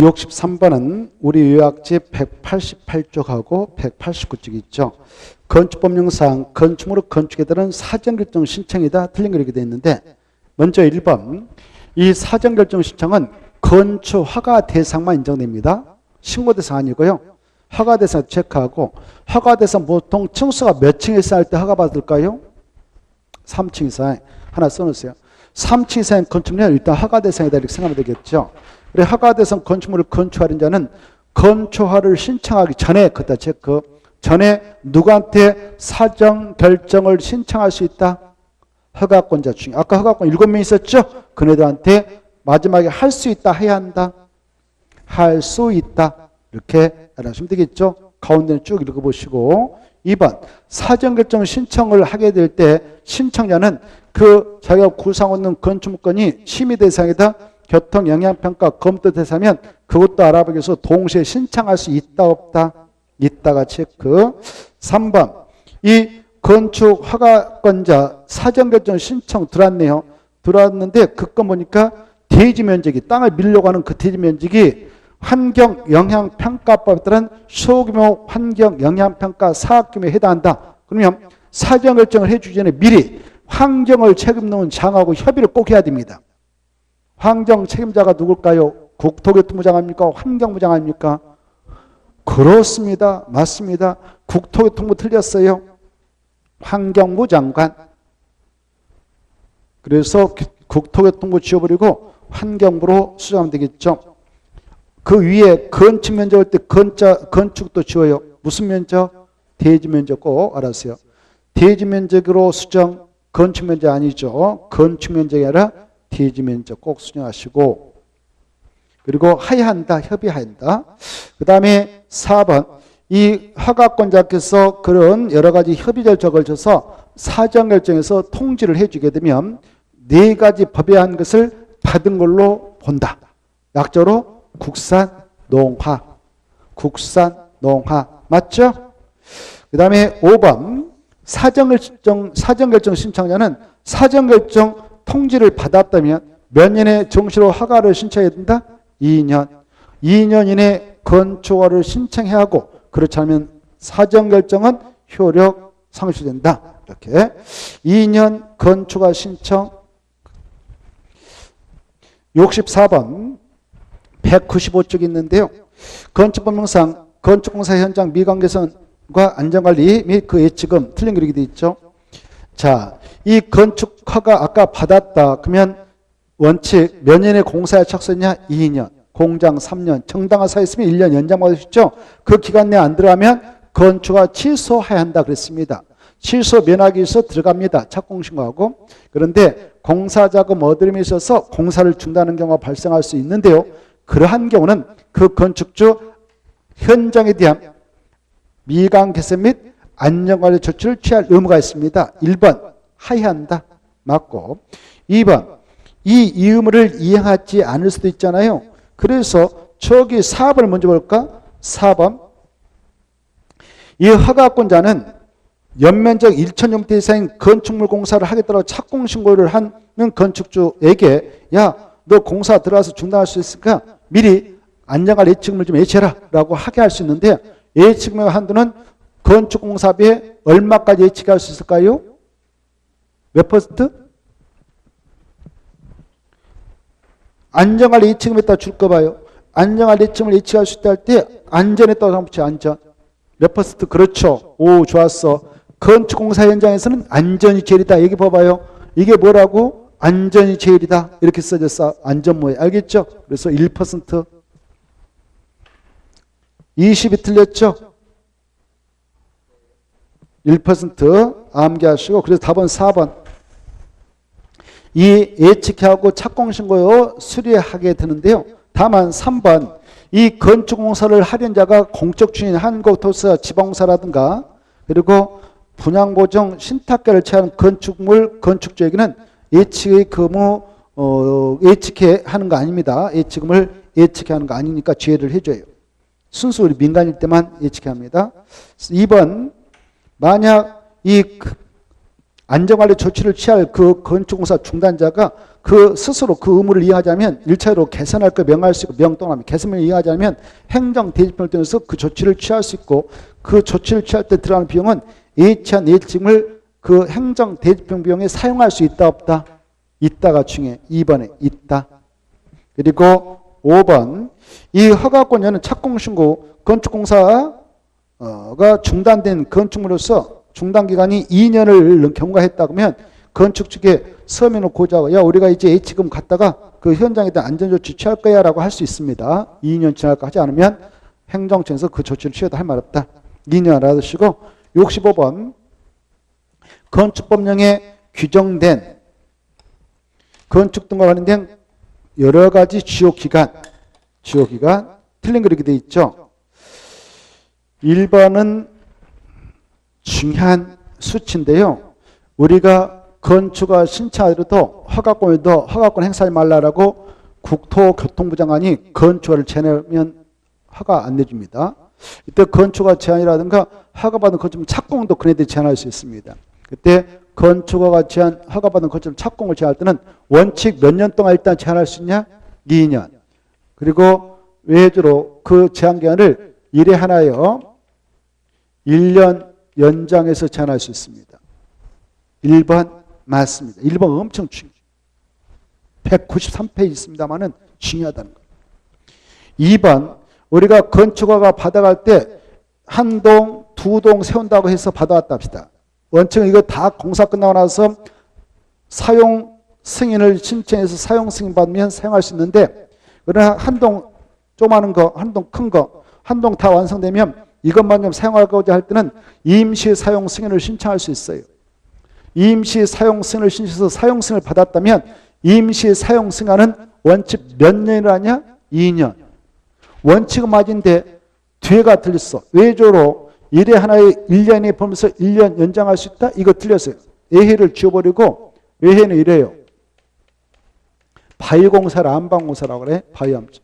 63번은 우리 요약지 188쪽하고 189쪽 있죠. 건축법령상 건축물의 건축에 따른 사전결정 신청이다. 틀린 거 이렇게 되어 있는데, 먼저 1번. 이 사전결정 신청은 건축 허가 대상만 인정됩니다. 신고 대상 아니고요. 허가 대상 체크하고, 허가 대상 보통 층수가 몇 층 이상 할 때 허가 받을까요? 3층 이상. 하나 써놓으세요. 3층 이상의 건축물은 일단 허가 대상이다 이렇게 생각하면 되겠죠. 그래, 허가 대상 건축물을 건축하는 자는 건축허를 신청하기 전에, 그다 체크 전에 누구한테 사전 결정을 신청할 수 있다? 허가권자 중에. 아까 허가권 7명 있었죠? 그네들한테 마지막에 할 수 있다, 해야 한다? 할 수 있다. 이렇게 알아주시면 되겠죠? 가운데는 쭉 읽어보시고. 2번. 사전 결정 신청을 하게 될 때 신청자는 그 자기가 구상 얻는 건축물건이 심의 대상이다, 교통 영향평가 검토 대상이면 그것도 알아보기 위해서 동시에 신청할 수 있다, 없다? 있다가 체크. 3번. 이 건축 허가권자 사전결정 신청 들어왔네요. 들어왔는데 그거 보니까 대지 면적이, 땅을 밀려고 하는 그 대지 면적이 환경영향평가법에 따른 소규모 환경영향평가 사업규모에 해당한다. 그러면 사전결정을 해주기 전에 미리 환경을 책임놓은 장하고 협의를 꼭 해야 됩니다. 환경 책임자가 누굴까요? 국토교통부 장입니까? 환경부 장입니까? 그렇습니다. 맞습니다. 국토교통부 틀렸어요. 환경부 장관. 그래서 국토교통부 지워버리고 환경부로 수정하면 되겠죠. 그 위에 건축 면적 할 때 건축도 지워요. 무슨 면적? 대지 면적 꼭 알아세요. 대지 면적으로 수정, 건축 면적 아니죠. 건축 면적이 아니라 대지 면적 꼭 수정하시고, 그리고 하야한다, 협의한다. 그 다음에 4번. 이 허가권자께서 그런 여러 가지 협의 절차를 걸쳐서 사전결정에서 통지를 해주게 되면 4가지 법에 한 것을 받은 걸로 본다. 약자로 국산, 농화. 국산, 농화. 맞죠? 그 다음에 5번. 사전결정 신청자는 사전결정 통지를 받았다면 몇 년에 정시로 허가를 신청해야 된다? 2년. 2년 이내 건축허를 신청해야 하고, 그렇지 않으면 사전결정은 효력 상실된다. 이렇게 2년 건축허 신청. 64번 195쪽 있는데요. 건축법령상 건축공사 현장 미관개선과 안전관리 및 그 예치금 틀린 그렇게 되어 있죠. 자, 이 건축허가 아까 받았다. 그러면 원칙 몇 년에 공사에 착수했냐? 2년. 공장 3년. 정당한 사유있으면 1년 연장받을 수 있죠. 그 기간 내에 안 들어가면 건축허 취소해야 한다 그랬습니다. 취소 면하기 위해서 들어갑니다. 착공신고하고. 그런데 공사자금 어드림이 있어서 공사를 중단하는 경우가 발생할 수 있는데요. 그러한 경우는 그 건축주 현장에 대한 미관 개선 및 안전관리 조치를 취할 의무가 있습니다. 1번 하야한다. 맞고. 2번 이 의무를 이행하지 않을 수도 있잖아요. 그래서 저기 4번을 먼저 볼까? 4번. 이 허가권자는 연면적 1,000제곱미터 이상인 건축물 공사를 하겠다고 착공신고를 하는 건축주에게 야, 너 공사 들어가서 중단할 수 있으니까 미리 안전관리 예치금을 좀 예치해라 라고 하게 할 수 있는데, 예치금의 한도는 건축공사비에 얼마까지 예치할 수 있을까요? 몇 퍼센트? 안전관리 예치금에다 줄 거 봐요. 안전관리 예치금을 예치할 수 있다 할 때 안전에 따라서 붙여. 안전 몇 퍼센트? 그렇죠. 오, 좋았어. 건축공사 현장에서는 안전이 제일이다. 여기 봐봐요. 이게 뭐라고? 안전이 제일이다. 이렇게 써졌어. 안전모에. 알겠죠? 그래서 1%. 20이 틀렸죠? 1% 암기하시고, 그래서 답은 4번. 이 예측하고 착공신고요 수리하게 되는데요. 다만 3번. 이 건축공사를 하려는 자가 공적 주인 한국토사 지방공사라든가 그리고 분양보증 신탁계를 취하는 건축물 건축주에게는 예측의 의무 예측해 하는 거 아닙니다. 예측금을 예측해 하는 거 아니니까 지혜를 해줘요. 순수 우리 민간일 때만 예측해 합니다. 2번 만약 이 안전관리 조치를 취할 그 건축공사 중단자가 그 스스로 그 의무를 이행하자면 1차로 개선할 거 명할 수 있고 명동하면 개선을 이행하자면 행정 대지평을 통해서 그 조치를 취할 수 있고 그 조치를 취할 때 들어가는 비용은 예치한 예치금을 그 행정 대지평 비용에 사용할 수 있다 없다? 있다가 중요해. 2번에 있다. 그리고 5번 이 허가권자는 착공신고 건축공사가 중단된 건축물로서 중단기간이 2년을 경과했다 그러면 건축 측에 서면을 야 우리가 이제 예치금 갖다가 그 현장에 대한 안전조치 취할 거야 라고 할 수 있습니다. 2년 지나까 하지 않으면 행정청에서 그 조치를 취해도 할 말 없다. 2년 알아두시고 65번 건축법령에 규정된 건축 등과 관련된 여러 가지 주요기간 틀린 거 이렇게 돼 있죠. 1번은 중요한 수치인데요. 우리가 건축가 신청하더라도 허가권 행사하지 말라라고 국토교통부 장관이 건축가를 제안하면 허가 안 내줍니다. 이때 건축가 제안이라든가 허가받은 건축 착공도 그네들이 제안할 수 있습니다. 그때 건축가가 허가받은 건축 착공을 제안할 때는 원칙 몇 년 동안 일단 제한할 수 있냐? 2년. 그리고 외주로 그 제한기간을 1회 하나요. 1년 연장해서 제한할 수 있습니다. 1번 맞습니다. 1번 엄청 중요해요. 193페이지 있습니다만은 중요하다는 거예요. 2번 우리가 건축가가 받아갈 때 한 동, 두 동 세운다고 해서 받아왔다 합시다. 원칙은 이거 다 공사 끝나고 나서 사용 승인을 신청해서 사용 승인 받으면 사용할 수 있는데 그러나 한 동 조그마한 거, 한 동 큰 거, 한 동 다 완성되면 이것만 좀 사용하고자 할 때는 임시 사용 승인을 신청할 수 있어요. 임시 사용 승인을 신청해서 사용 승인을 받았다면 임시 사용 승인은 원칙 몇 년이라 하냐? 2년. 원칙은 맞은데 뒤에가 틀렸어. 외조로 1회 하나에 1년에 보면서 1년 연장할 수 있다? 이거 틀렸어요. 예해를 지워버리고 외해는 이래요. 바위공사를 안방공사라고 그래. 바위함수.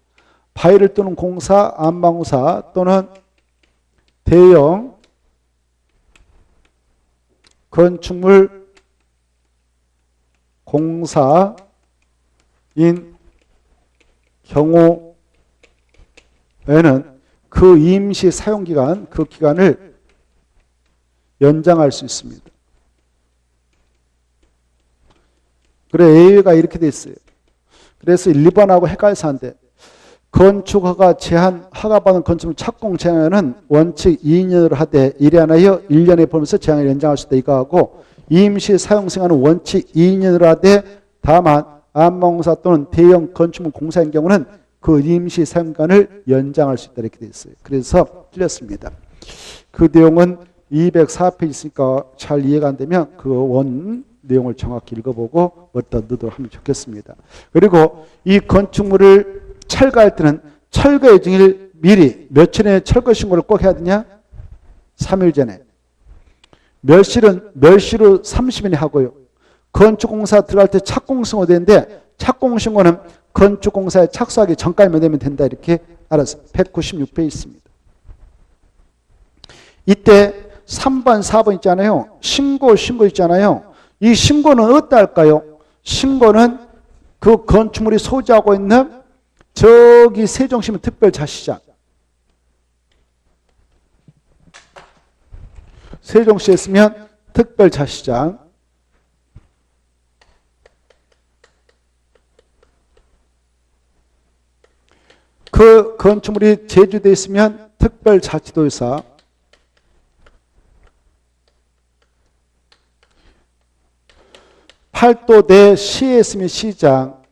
바위를 뚫는 공사, 안방공사 또는 대형 건축물 공사인 경우에는 그 임시 사용기간, 그 기간을 연장할 수 있습니다. 그래, A가 이렇게 돼 있어요. 그래서 1번하고 헷갈려서 한데, 건축허가 제한, 허가받은 건축물 착공 제한은 원칙 2년으로 하되 1회 하나여 1년에 보면서 제한을 연장할 수 있다 이거 하고, 임시 사용승하는 원칙 2년으로 하되 다만 안방공사 또는 대형 건축물 공사인 경우는 그 임시 사용기간을 연장할 수 있다 이렇게 돼 있어요. 그래서 틀렸습니다. 그 내용은 204페이지 있으니까 잘 이해가 안 되면 그 원 내용을 정확히 읽어보고 어디다 넣도록 하면 좋겠습니다. 그리고 이 건축물을 철거할 때는 철거 예정일 미리 며칠에 철거 신고를 꼭 해야 되냐? 3일 전에. 멸실은 멸실후 30일에 하고요. 건축공사 들어갈 때 착공신고 되는데 착공신고는 건축공사에 착수하기 전까지만 되면 된다 이렇게 알아서 196페이지 있습니다. 이때 3번, 4번 있잖아요. 신고 있잖아요. 이 신고는 어디다 할까요? 신고는 그 건축물이 소지하고 있는 저기 세종시민 특별자치장. 세종시에 있으면 특별자치장. 그 건축물이 제주도에 있으면 특별자치도의사. 팔도 내 시에 있으면 시장,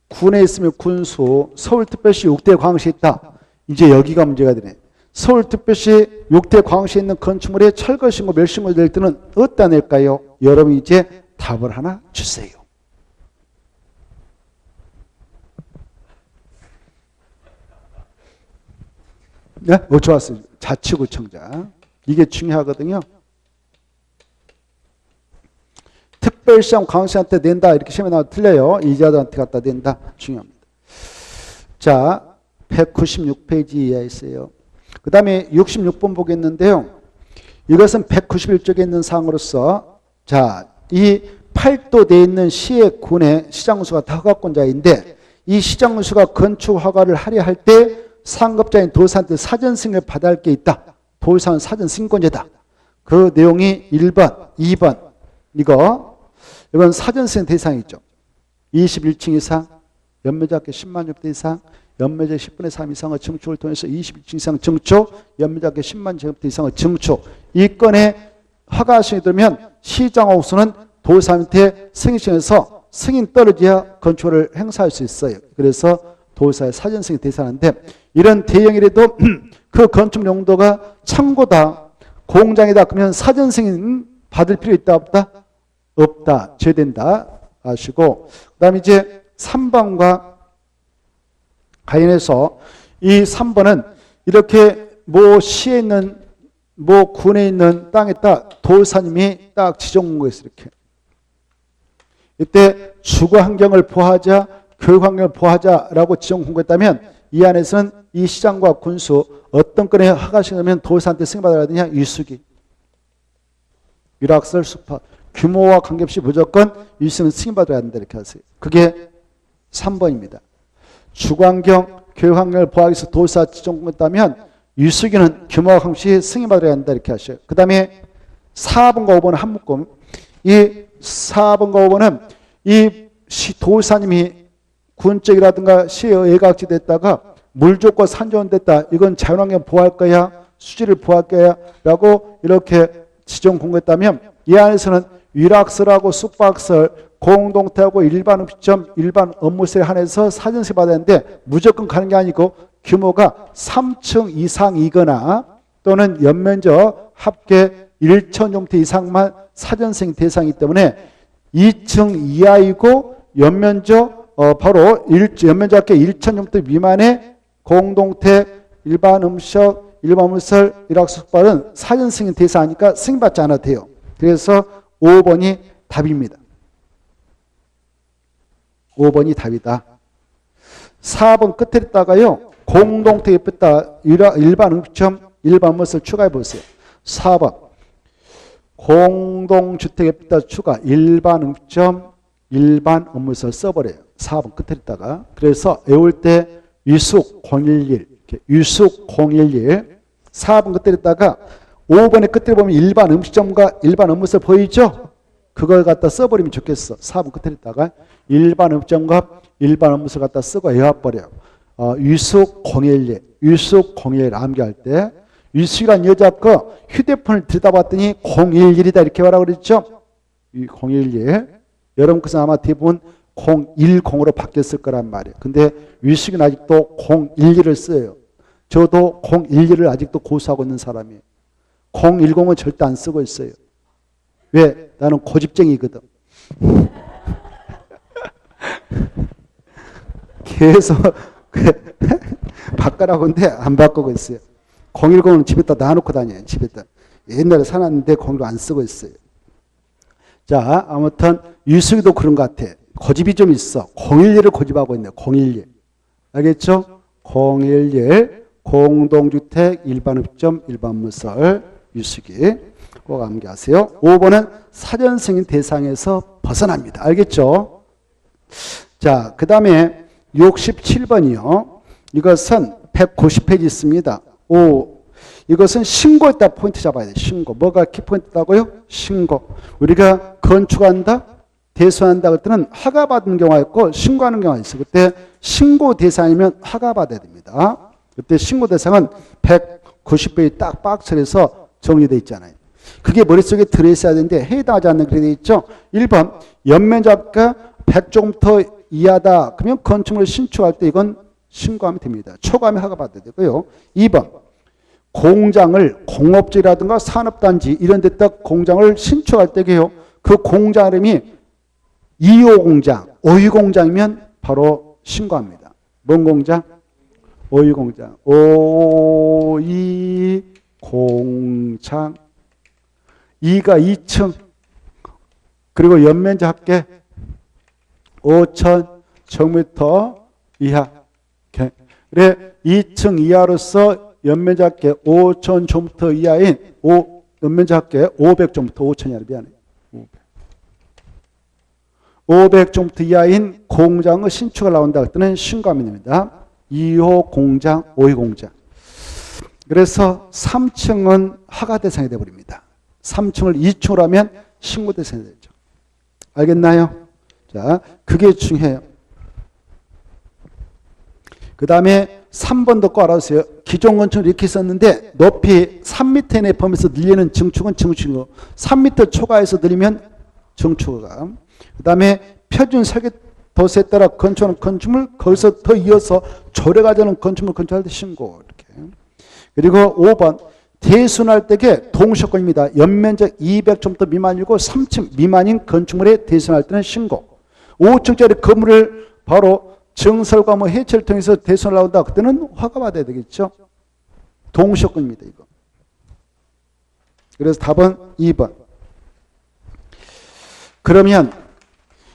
군에 있으면 군수, 서울특별시 6대 광역시에 있다. 이제 여기가 문제가 되네. 서울특별시 6대 광역시에 있는 건축물에 철거신고, 멸신고 될 때는 어디다 낼까요? 여러분이 이제 답을 하나 주세요. 네? 좋았어요. 자치구청장. 이게 중요하거든요. 특별시장 광역시한테 낸다 이렇게 시험에 나와도 틀려요. 이자들한테 갖다 낸다. 중요합니다. 자, 196페이지 이하에 있어요. 그 다음에 66번 보겠는데요. 이것은 191쪽에 있는 사항으로서 자, 이 108도 돼 있는 시의 군의 시장수가 다 허가권자인데 이 시장수가 건축 허가를 하려 할 때 상급자인 도사한테 사전 승인을 받아야 할 게 있다. 도사는 사전 승인권자다. 그 내용이 1번, 2번 이건 사전 승인 대상이죠. 21층 이상, 연면적합계 10만 제곱미터 이상, 연면적 10분의 3 이상의 증축을 통해서 21층 이상 증축, 연면적합계 10만 제곱미터 이상의 증축. 이 건에 허가 승인이 들면 시장업소는 도사한테 승인 시에서 승인 떨어져야 건축을 행사할 수 있어요. 그래서 도사의 사전 승인 대상인데 이런 대형이라도 그 건축 용도가 창고다, 공장이다 그러면 사전 승인 받을 필요 있다 없다? 없다. 제된다. 아시고 그다음에 이제 3번과 관련해서 이 3번은 이렇게 뭐 시에 있는 뭐 군에 있는 땅에다 도사님이 딱 지정공고했어요. 이렇게. 이때 주거 환경을 보호하자, 교육 환경을 보호하자라고 지정공고했다면 이 안에서는 이 시장과 군수 어떤 건에 허가시키면 도사한테 승인받아야 되냐? 유수기, 유락설, 수파 규모와 관계없이 무조건 유수는 승인받아야 한다 이렇게 하세요. 그게 3번입니다. 주거환경, 교육 환경을 보호하기 위해서 도사 지정공고했다면 유수기는 규모와 관계없이 승인받아야 한다 이렇게 하셔요. 그 다음에 4번과 5번은 한 묶음. 이 4번과 5번은 이 도사님이 군적이라든가 시에 예각지 됐다가 물족과 산조원 됐다. 이건 자연환경 보호할 거야, 수지를 보호할 거야 라고 이렇게 지정 공고했다면 이 안에서는 위락설하고 숙박설, 공동태하고 일반 음식점, 일반 업무설에 한해서 사전세 받아야 하는데 무조건 가는 게 아니고 규모가 3층 이상이거나 또는 연면적 합계 1,000제곱미터 이상만 사전승인 대상이기 때문에 2층 이하이고 연면적 바로 연면적 합계 1,000제곱미터 미만의 공동태, 일반 음식, 일반 업무설, 일학숙박은 사전승인 대상이니까 승인받지 않아도 돼요. 그래서 5번이 답입니다. 5번이 답이다. 4번 끝에 있다가요. 공동태 옆에다 일반 음식점, 일반 업무설 추가해 보세요. 4번 공동주택 옆에다 추가 일반 음식점, 일반 업무설 써버려요. 4번 끝에 있다가. 그래서 외울 때 유숙 011 유숙 011 4번 끝에 있다가 5번의 끝에 보면 일반 음식점과 일반 업무설 보이죠? 그걸 갖다 써버리면 좋겠어. 4번 끝에 있다가 일반 음식점과 일반 업무설 갖다 쓰고 외워버려요. 유숙 011 유숙 011 암기할 때 유숙이란 여자 거 휴대폰을 들여다봤더니 011이다 이렇게 말하고 그랬죠? 011 여러분 그래서 아마 대부분 010으로 바뀌었을 거란 말이에요. 근데 유숙이는 아직도 011을 써요. 저도 011을 아직도 고수하고 있는 사람이에요. 010은 절대 안 쓰고 있어요. 왜? 나는 고집쟁이거든. 계속 바꿔라고 하는데 안 바꾸고 있어요. 010은 집에다 놔놓고 다녀요. 집에다. 옛날에 사놨는데 010 안 쓰고 있어요. 자, 아무튼 유숙이도 그런 것 같아. 고집이 좀 있어. 011을 고집하고 있네요. 011. 알겠죠? 011 공동주택 일반 음식점 일반 업무설 유숙이 꼭 암기하세요. 5번은 사전승인 대상에서 벗어납니다. 알겠죠? 자, 그 다음에 67번이요. 이것은 190페이지 있습니다. 이것은 신고했다 포인트 잡아야 돼요. 신고. 뭐가 키포인트다고요? 신고. 우리가 건축한다, 대수한다 할 때는 허가받은 경우가 있고 신고하는 경우가 있어요. 그때 신고 대상이면 허가받아야 됩니다. 그때 신고 대상은 190페이지 딱 박스에서 정리되어 있잖아요. 그게 머릿속에 들어있어야 되는데 해당하지 않는 그게 되어 있죠. 1번 연면적가 100제곱미터 이하다. 그러면 건축물을 신축할 때 이건 신고하면 됩니다. 초과하면 허가받아야 되고요. 2번 공장을 공업지라든가 산업단지 이런 데다 공장을 신축할 때게요. 그 공장 이름이 2호 공장, 5위 공장이면 바로 신고합니다. 뭔 공장? 5위 공장. 5위 공장. 2가 2층. 그리고 연면적 합계 5,000제곱미터 이하. 그래 2층 이하로서 연면적 합계 5,000제곱미터 이하인 연면적 합계 500제곱미터 5,000 이하로 미안해. 500종부터 이하인 공장의 신축을 나온다 할 때는 신고하면 됩니다. 2호 공장, 5호 공장. 그래서 3층은 허가 대상이 되어버립니다. 3층을 2층으로 하면 신고 대상이 되죠. 알겠나요? 자, 그게 중요해요. 그 다음에 3번도 꼭 알아주세요. 기존 건축을 이렇게 썼는데 높이 3m 내 범위에서 늘리는 증축은 증축이고 3m 초과해서 늘리면 증축가. 그 다음에 표준 설계 도서에 따라 건축하는 건축물 거기서 더 이어서 조례가 되는 건축물 건축할 때 신고. 이렇게. 그리고 5번 대순할 때게 동시효건입니다. 연면적 200제곱미터 미만이고 3층 미만인 건축물에 대순할 때는 신고. 5층짜리 건물을 바로 증설과 뭐 해체를 통해서 대순을 나온다. 그때는 허가받아야 되겠죠. 동시효건입니다. 이거. 그래서 답은 2번. 그러면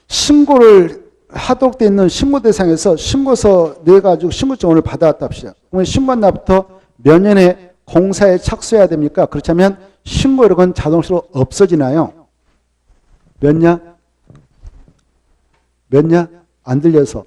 신고를 하도록 되어 있는 신고 대상에서 신고서 내가지고 신고증을 받아왔다 합시다. 그러면 신고한 날부터 몇 년에 공사에 착수해야 됩니까? 그렇다면 신고 이력은 자동으로 없어지나요? 몇 년? 몇 년? 안 들려서.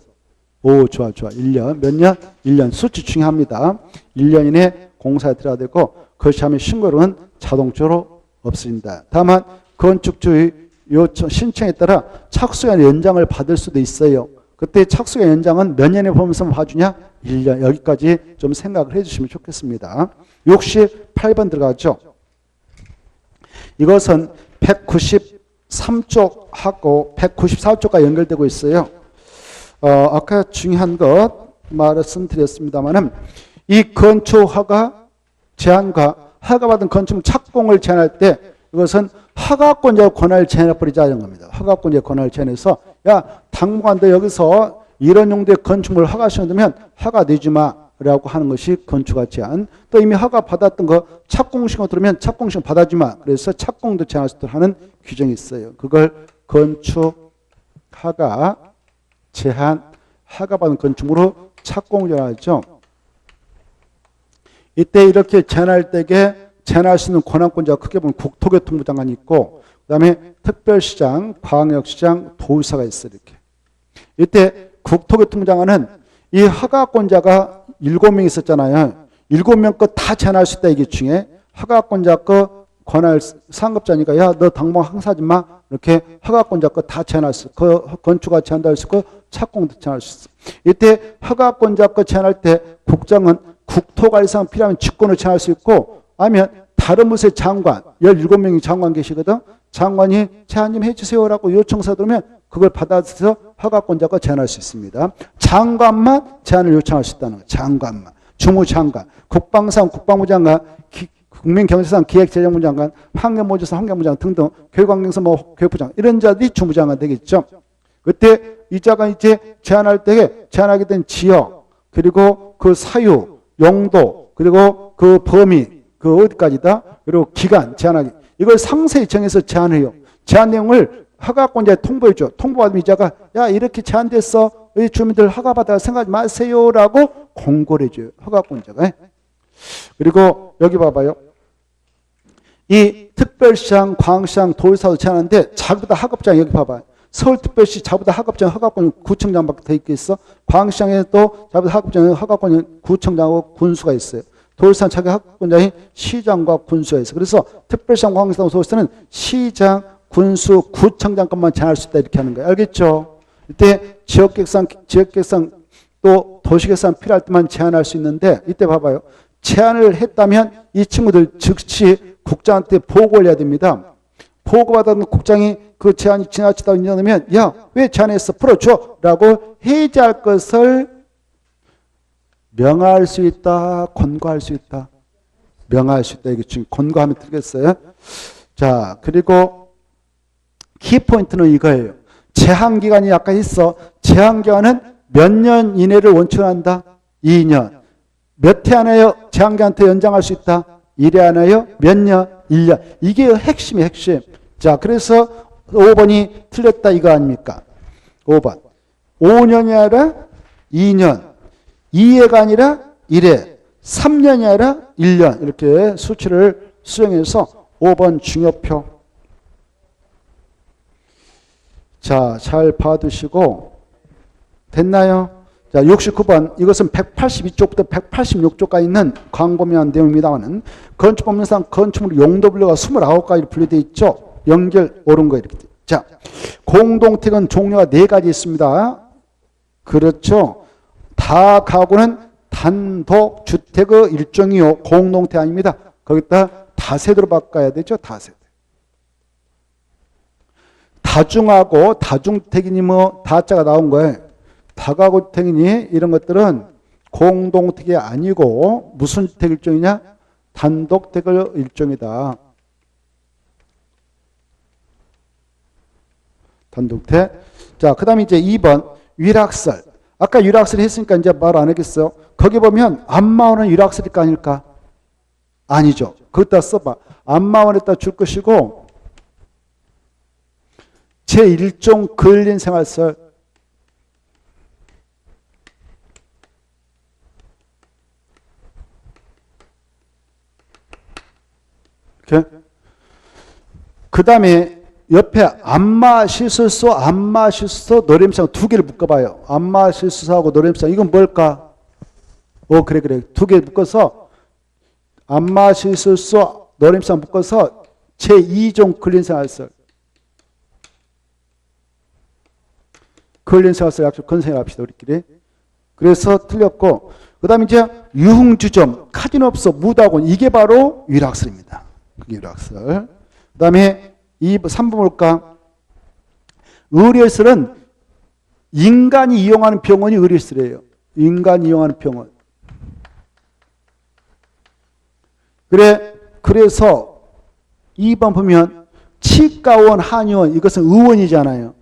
오, 좋아. 1년. 몇 년? 1년. 수치 중요합니다. 1년 이내 공사에 들어야 되고, 그렇지 않으면 신고 이력은 자동적으로 없어진다. 다만, 건축주의 요청, 신청에 따라 착수기한 연장을 받을 수도 있어요. 그때 착수기한 연장은 몇 년에 보면서 봐주냐? 1년. 여기까지 좀 생각을 해주시면 좋겠습니다. 68번 들어가죠. 이것은 193쪽하고 194쪽과 연결되고 있어요. 아까 중요한 것 말씀드렸습니다만은 이 건축허가 제한과 허가받은 건축물 착공을 제한할 때 이것은 허가권자의 권한을 제한해버리자는 겁니다. 허가권자의 권한을 제한해서 야 당분간 너 여기서 이런 용도의 건축물을 허가시켜두면 허가 내지 마라고 하는 것이 건축허가 제한. 또 이미 허가 받았던 거 착공신고 들으면 착공신고 받아주지 마. 그래서 착공도 제한할 수 있도록 하는 규정이 있어요. 그걸 건축허가 제한, 허가받은 건축물로 착공제한하죠. 이때 이렇게 제한할 때에 제한할 수 있는 권한권자가 크게 보면 국토교통부 장관이 있고 그 다음에 특별시장, 광역시장, 도의사가 있어요. 이렇게. 이때 국토교통부 장관은 이 허가권자가 7명 있었잖아요. 7명 거 다 제한할 수 있다. 이게 중에 허가권자 거 권할 상급자니까 야 너 당분 항사하지 마. 이렇게 허가권자 거 다 제한할 수 있어. 그 건축가 제한도 할 수 있고 착공도 제한할 수 있어. 이때 허가권자 거 제한할 때 국장은 국토관리상 필요하면 직권을 제한할 수 있고 아니면 다른 부서의 장관 17명이 장관 계시거든. 장관이 제한 좀 해주세요라고 요청서 들으면 그걸 받아서 허가권자가 제한할 수 있습니다. 장관만 제한을 요청할 수 있다는 거예요. 장관만. 주무장관, 국방상 국방부 장관, 국민경제상 기획재정부 장관, 환경보조상 환경부 장관 등등 교육환경상 뭐 교육부 장관 이런 자들이 주무장관 되겠죠. 그때 이 자가 이제 제한할 때 제한하게 된 지역 그리고 그 사유, 용도 그리고 그 범위 그 어디까지다 그리고 기간 제한하기 이걸 상세히 정해서 제한해요. 제한 내용을 허가권자에 통보해줘. 통보받으면 이 자가 야 이렇게 제한됐어. 우리 주민들 허가받아 생각하지 마세요라고 공고를 해줘요. 허가권자가. 그리고 여기 봐봐요. 이 특별시장, 광시장, 도의사도 제한하는데 자기보다 하급장 여기 봐봐요. 서울특별시 자보다 하급장 허가권 구청장밖에 돼 있겠어. 광시장에 또 자보다 하급장 허가권 구청장하고 군수가 있어요. 도의사는 자기 하급권장이 시장과 군수가 있어. 그래서 특별시장, 광시장, 도의사는 시장, 군수, 구청장권만 제한할 수 있다 이렇게 하는 거예요. 알겠죠? 이때 지역계획상 또 도시계획상 필요할 때만 제한할 수 있는데 이때 봐봐요. 제한을 했다면 이 친구들 즉시 국장한테 보고를 해야 됩니다. 보고받은 국장이 그 제한이 지나치다고 인정하면 야 왜 제한했어 풀어줘 라고 해제할 것을 명할 수 있다 권고할 수 있다 명할 수 있다. 이게 지금 권고하면 되겠어요. 자 그리고 키포인트는 이거예요. 제한기간이 약간 있어. 제한기간은 몇 년 이내를 원칙으로 한다. 2년. 몇 해 안에 제한기간한테 연장할 수 있다. 1회 안에요. 몇 년? 1년. 이게 핵심이에요. 핵심. 자 그래서 5번이 틀렸다 이거 아닙니까? 5번. 5년이 아니라 2년. 2회가 아니라 1회. 3년이 아니라 1년. 이렇게 수치를 수정해서 5번 중요표. 자, 잘 봐두시고 됐나요? 자, 69번 이것은 182쪽부터 186쪽까지 있는 광범위한 내용입니다만 건축법령상 건축물 용도 분류가 29가지 분류되어 있죠. 연결 옳은 거 이렇게. 자, 공동택은 종류가 4가지 있습니다. 그렇죠. 다 가구는 단독 주택의 일종이요. 공동택 아닙니다. 거기다 다세대로 바꿔야 되죠. 다세대. 다중하고 다중택이니 뭐 다자가 나온 거예요. 다가구택이니 이런 것들은 공동택이 아니고 무슨 주택 일종이냐? 단독택의 일종이다. 단독택. 자, 그 다음에 이제 2번 위락설. 아까 위락설 했으니까 이제 말 안 하겠어요. 거기 보면 안마원은 위락설일까 아닐까? 아니죠. 거기다 써봐. 안마원에다 줄 것이고 제1종 근린 생활설. 이렇게. 그 다음에 옆에 안마시설소, 안마시설소, 노림상 두 개를 묶어봐요. 안마시설소하고 노림상. 이건 뭘까? 그래. 두 개 묶어서 안마시설소, 노림상 묶어서 제2종 근린생활설. 근린생활설 약속 건생을 합시다, 우리끼리. 그래서 틀렸고, 그 다음에 이제 유흥주점, 카지노업소, 무도학원. 이게 바로 위락설입니다. 그게 위락설. 그 다음에 3번 볼까? 의료시설은 인간이 이용하는 병원이 의료시설이에요. 인간이 이용하는 병원. 그래서 2번 보면 치과원, 한의원 이것은 의원이잖아요.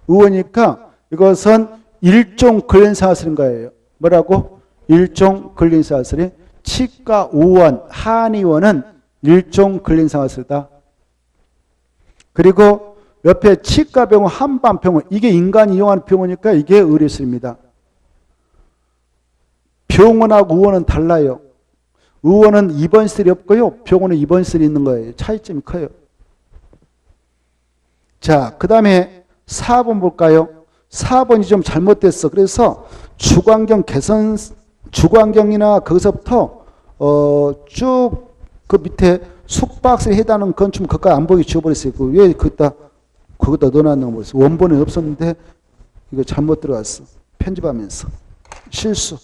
의원이니까 이것은 일종 근린생활설인 거예요. 뭐라고? 일종 근린생활설이 치과, 의원, 한의원은 일종 근린생활설이다. 그리고 옆에 치과병원, 한방병원 이게 인간이 이용하는 병원이니까 이게 의료시설입니다. 병원하고 의원은 달라요. 의원은 입원시설이 없고요. 병원은 입원시설이 있는 거예요. 차이점이 커요. 자, 그 다음에 4번 볼까요? 4번이 좀 잘못됐어. 그래서 주거환경 개선, 주거환경이나 거기서부터 쭉 그 밑에 숙박시설에 해당하는 건축물 그까지 안 보이게 지워버렸어요. 왜 그거다 넣어놨는 거 모르겠어. 원본에 없었는데 이거 잘못 들어갔어. 편집하면서. 실수.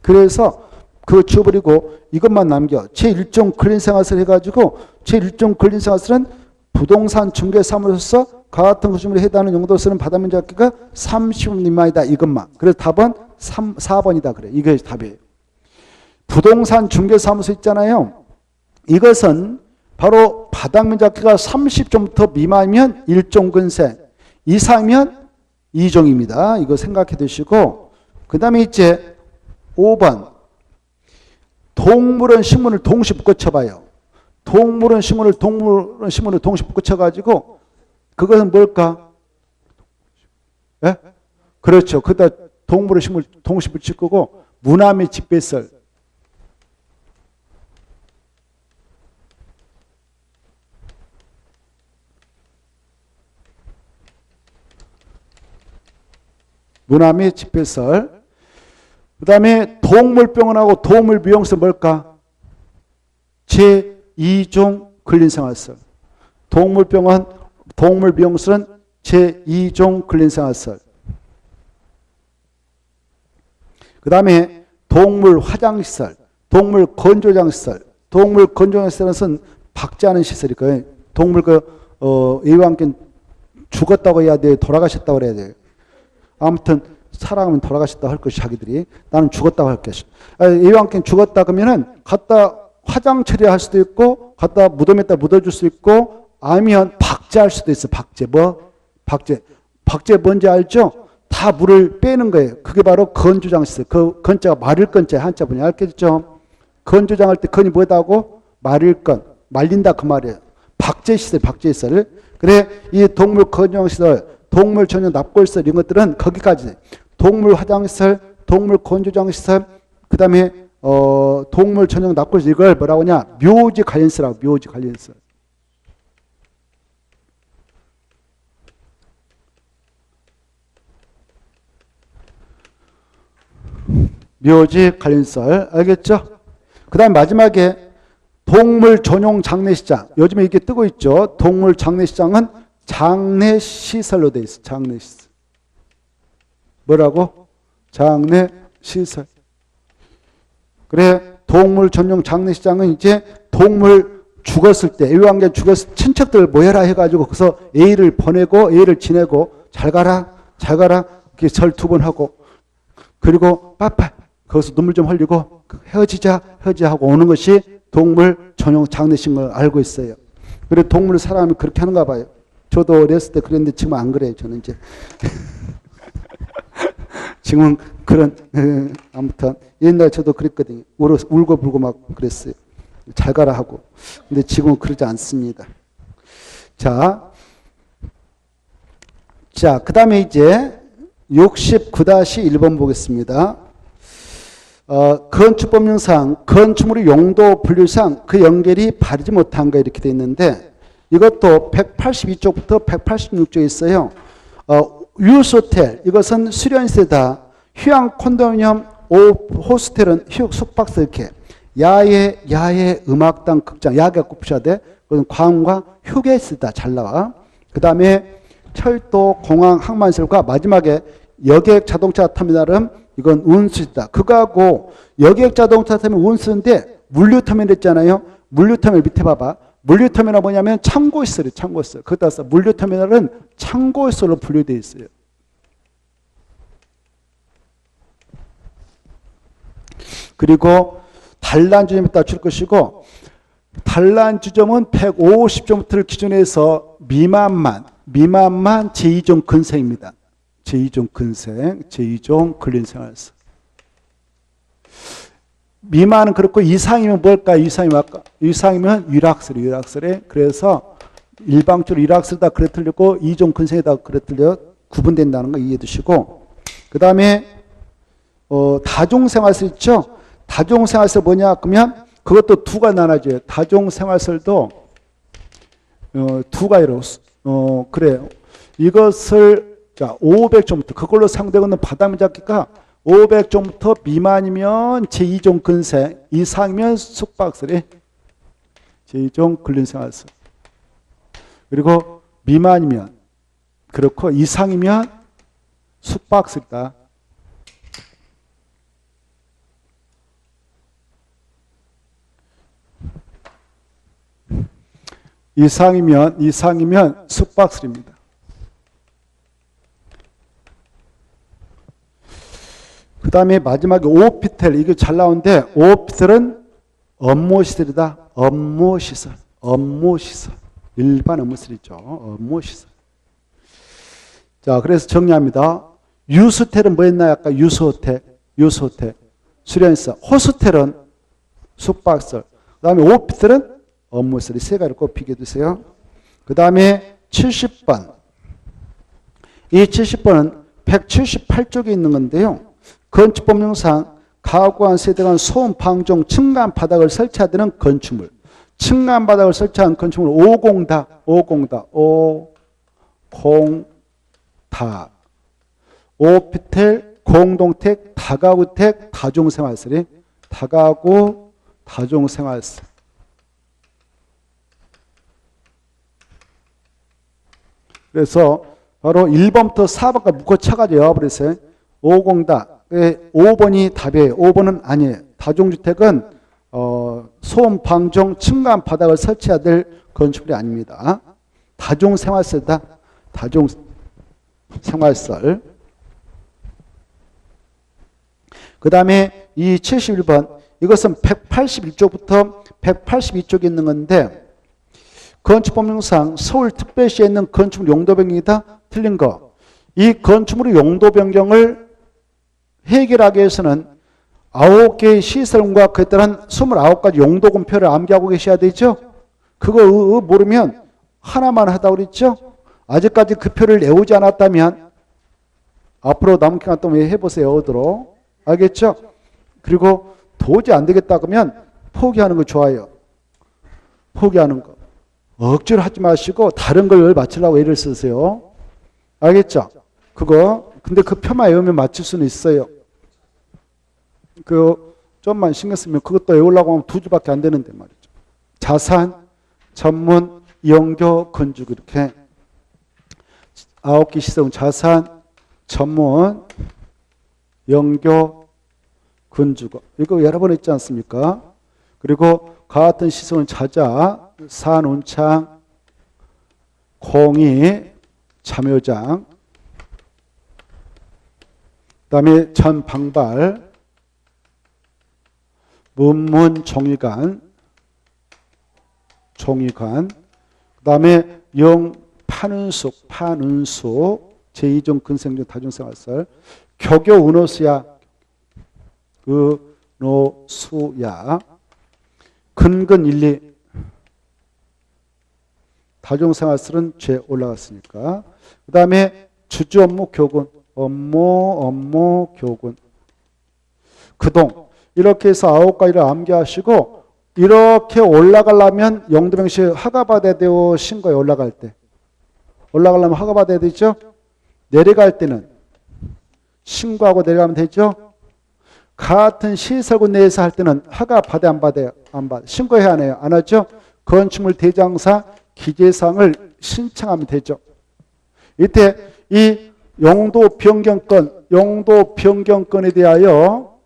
그래서 그거 지워버리고 이것만 남겨. 제1종 근린생활설 해가지고 제1종 근린생활설은 부동산 중개사무소에서 같은 건축물에 해당하는 용도로 쓰는 바닥면적 합계가 30원 미만이다. 이것만. 그래서 답은 4번이다. 그래. 이게 답이에요. 부동산 중개사무소 있잖아요. 이것은 바로 바닥면적 합계가 30종부터 미만이면 1종 근세, 이상이면 2종입니다. 이거 생각해 두시고 그 다음에 이제 5번 동물원 식물을 동시에 묶어쳐봐요. 동물원 식물을 동시에 묶어쳐가지고 그것은 뭘까? 예? 그렇죠. 그다 동물원 식물 동시에 붙일 거고 무남의 집배설. 무남의 집배설. 그 다음에 동물병원하고 동물미용실 뭘까? 제2종 근린생활설. 동물병원, 동물미용실은 제2종 근린생활설. 그 다음에 동물화장시설, 동물건조장시설. 동물건조장시설은 박제하는 시설이거든요. 동물 A와 함께 죽었다고 해야 돼요? 돌아가셨다고 해야 돼요? 아무튼 살아가면 돌아가셨다고 할 것이 자기들이. 나는 죽었다고 할 것이. A와 함께 죽었다 그러면은 갖다 화장 처리할 수도 있고 갖다 무덤에다 묻어줄 수 있고 아니면 박제할 수도 있어. 박제. 뭐? 박제. 박제 뭔지 알죠? 다 물을 빼는 거예요. 그게 바로 건조장시설. 그 건자가 마를 건자 한자분이 알겠죠? 건조장할 때 건이 뭐다고? 마를 건. 말린다 그 말이에요. 박제시설, 박제시설. 그래 이 동물 건조장시설, 동물 전용 납골시설 이런 것들은 거기까지. 동물 화장시설, 동물 건조장시설, 그 다음에 동물 전용 납골시설 이걸 뭐라고 하냐? 묘지 관련시설하고 묘지 관련시설. 묘지 관련설. 알겠죠? 그 다음 마지막에 동물 전용 장례시장. 요즘에 이게 뜨고 있죠. 동물 장례시장은 장례시설로 돼 있어. 장례시설. 뭐라고? 장례시설. 그래, 동물 전용 장례시장은 이제 동물 죽었을 때, 애완견 죽었을 때 친척들 모여라 해가지고 거기서 A를 보내고 A를 지내고 잘 가라, 잘 가라 이렇게 절 2번 하고 그리고 빠빠 거기서 눈물 좀 흘리고 헤어지자, 헤어지자 하고 오는 것이 동물 전용 장례식인 걸 알고 있어요. 그래 동물 사람이 그렇게 하는가 봐요. 저도 어렸을 때 그랬는데 지금 안 그래요. 저는 이제 지금은 그런 아무튼 옛날 저도 그랬거든요. 울고 불고 막 그랬어요. 잘 가라 하고. 근데 지금은 그러지 않습니다. 자, 그 다음에 이제 69-1번 보겠습니다. 건축법령상 건축물의 용도 분류상 그 연결이 바르지 못한 거 이렇게 돼 있는데 이것도 182쪽부터 186쪽에 있어요. 유스호텔 이것은 수련시대다. 휴양 콘도미니엄 호스텔은 숙박소 이렇게 야외 음악당 극장 야외 꼭 붙여야 돼. 그건 관광 휴게소다. 잘 나와. 그 다음에 철도 공항 항만시설과 마지막에 여객 자동차 터미널은 이건 운수다. 그거하고 여객 자동차 터미널 운수인데 물류터미널 있잖아요. 물류터미널 밑에 봐봐. 물류터미널은 뭐냐면 창고시설이에요. 창고시설. 그거 따라서 물류터미널은 창고시설로 분류되어 있어요. 그리고 단란주점에 따라 줄 것이고 단란주점은 150점부터를 기준해서 미만만 제2종 근생입니다. 제2종 근생, 제2종 근린생활서. 미만은 그렇고 이상이면 뭘까? 이상이면 유락설에. 그래서 일방적으로 유락설다 그래 틀리고 2종 근생이다 그래 틀려 구분된다는 거 이해해 두시고 그 다음에 다종생활서 있죠? 다종생활서 뭐냐? 그러면 그것도 두가 나눠져요. 다종생활설도 두 가지로 그래요. 이것을 자 500종부터 그걸로 상대하는 바닥면 잡기가 500종부터 미만이면 제2종 근생, 이상이면 숙박설이 제2종 근린생활서. 그리고 미만이면 그렇고 이상이면 숙박설이다. 이상이면 숙박설입니다. 그 다음에 마지막에 오피텔 이게 잘 나오는데 오피텔은 업무시설이다. 업무시설. 일반 업무시설이죠. 업무시설. 자, 그래서 정리합니다. 유스텔은 뭐였나요? 아까 유스호텔. 수련시설. 호스텔은 숙박설. 그 다음에 오피텔은 업무시설. 이 세 가지를 꼭 비교해두세요. 그 다음에 70번. 이 70번은 178쪽에 있는 건데요. 건축법령상 가구안 세대간 소음 방종 층간 바닥을 설치하는 건축물. 층간 바닥을 설치한 건축물 5공다. 오피텔, 공동택, 다가구택, 다종생활설이 다가구, 다종생활설. 그래서 바로 1번부터 4번까지 묶어쳐가지고 외워버렸어요. 5공다. 5번이 답이에요. 5번은 아니에요. 다종주택은 소음 방종 층간 바닥을 설치해야 될 건축물이 아닙니다. 다종생활설이다. 다종생활설. 그 다음에 이 71번 이것은 181쪽부터 182쪽에 있는 건데 건축법령상 서울특별시에 있는 건축물 용도 변경이다. 틀린 거. 이 건축물의 용도 변경을 해결하기 위해서는 9개의 시설과 그에 따른 29가지 용도군표를 암기하고 계셔야 되죠. 그거 모르면 하나만 하다고 그랬죠. 아직까지 그 표를 외우지 않았다면 앞으로 남은 기간 동안 해보세요. 외우도록. 알겠죠? 그리고 도저히 안 되겠다 그러면 포기하는 거 좋아요. 포기하는 거. 억지로 하지 마시고 다른 걸 맞추려고 애를 쓰세요. 알겠죠? 그거 근데 그 표만 외우면 맞출 수는 있어요. 좀만 신경 쓰면 그것도 외우려고 하면 두 줄밖에 안 되는데 말이죠. 자산, 전문, 영교, 건축 이렇게 9개 시성 자산, 전문, 영교, 건축 이거 여러 번 했지 않습니까? 그리고 같은 시성은 자자, 산, 운창, 공의, 참여장, 그 다음에 전방발, 문문, 종이관, 그 다음에 영, 판은숙, 제2종 근생종 다중생활설, 교교, 은호수야, 은호수야, 근근, 일리, 다중생활설은 죄 올라갔으니까. 그 다음에 주주, 업무, 교군, 업무, 교군, 그동. 이렇게 해서 9가지를 암기하시고, 이렇게 올라가려면 영도명시 허가받아야 되고 신고에 올라갈 때. 올라가려면 허가받아야 되죠? 내려갈 때는 신고하고 내려가면 되죠? 같은 시설군 내에서 할 때는 허가받아야 안 받아요? 안 받아요. 신고해야 하네요. 안 하죠? 건축물 대장사 기재사항을 신청하면 되죠. 이때 이 용도 변경권에 대하여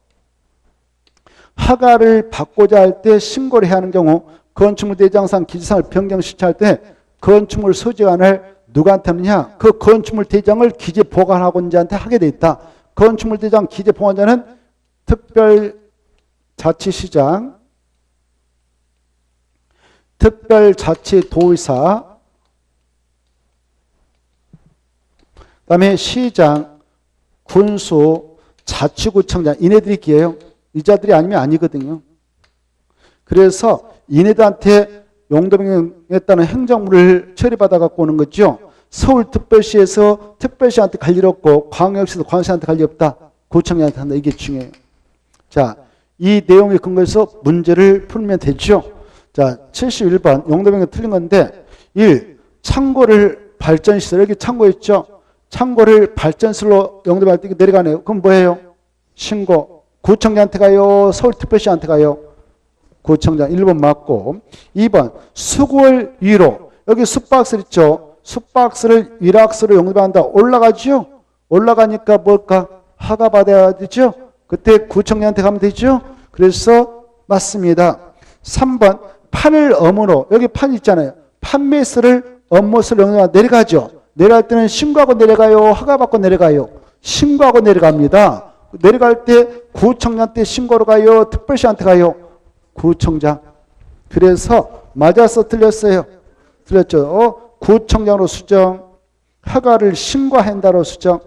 허가를 받고자 할 때 신고를 해야 하는 경우 건축물 대장상 기재사항을 변경 신청할 때 건축물 소지관을 누구한테 하느냐? 그 건축물 대장을 기재 보관하고자한테 하게 돼 있다. 건축물 대장 기재 보관자는 특별자치시장, 특별자치도의사, 그 다음에 시장, 군수, 자치구청장 이네들이 기예요. 이 자들이 아니면 아니거든요. 그래서 이네들한테 용도변경에 따른 행정물을 처리받아 갖고 오는 거죠. 서울특별시에서 특별시한테 갈 일 없고 광역시에서 광역시한테 갈 일 없다. 구청장한테 한다. 이게 중요해요. 자, 이 내용에 근거해서 문제를 풀면 되죠. 자, 71번 용도변경 틀린 건데 1. 창고를 발전시설 여기 창고 있죠. 창고를 발전시설로 용도변경 때 내려가네요. 그럼 뭐예요? 신고. 구청장한테 가요? 서울특별시한테 가요? 구청장 1번 맞고 2번 수골 위로 여기 숲박스 있죠. 숲박스를 위락스로 용도한다. 올라가죠. 올라가니까 뭘까? 허가 받아야 되죠. 그때 구청장한테 가면 되죠. 그래서 맞습니다. 3번 판을 엄으로 여기 판 있잖아요. 판매서를 업무서를 용도한다. 내려가죠. 내려갈 때는 신고하고 내려가요? 허가 받고 내려가요? 신고하고 내려갑니다. 내려갈 때 구청장한테 신고로 가요? 특별시한테 가요? 구청장. 그래서 맞아서 틀렸어요. 틀렸죠. 구청장으로 수정. 허가를 신고한다로 수정.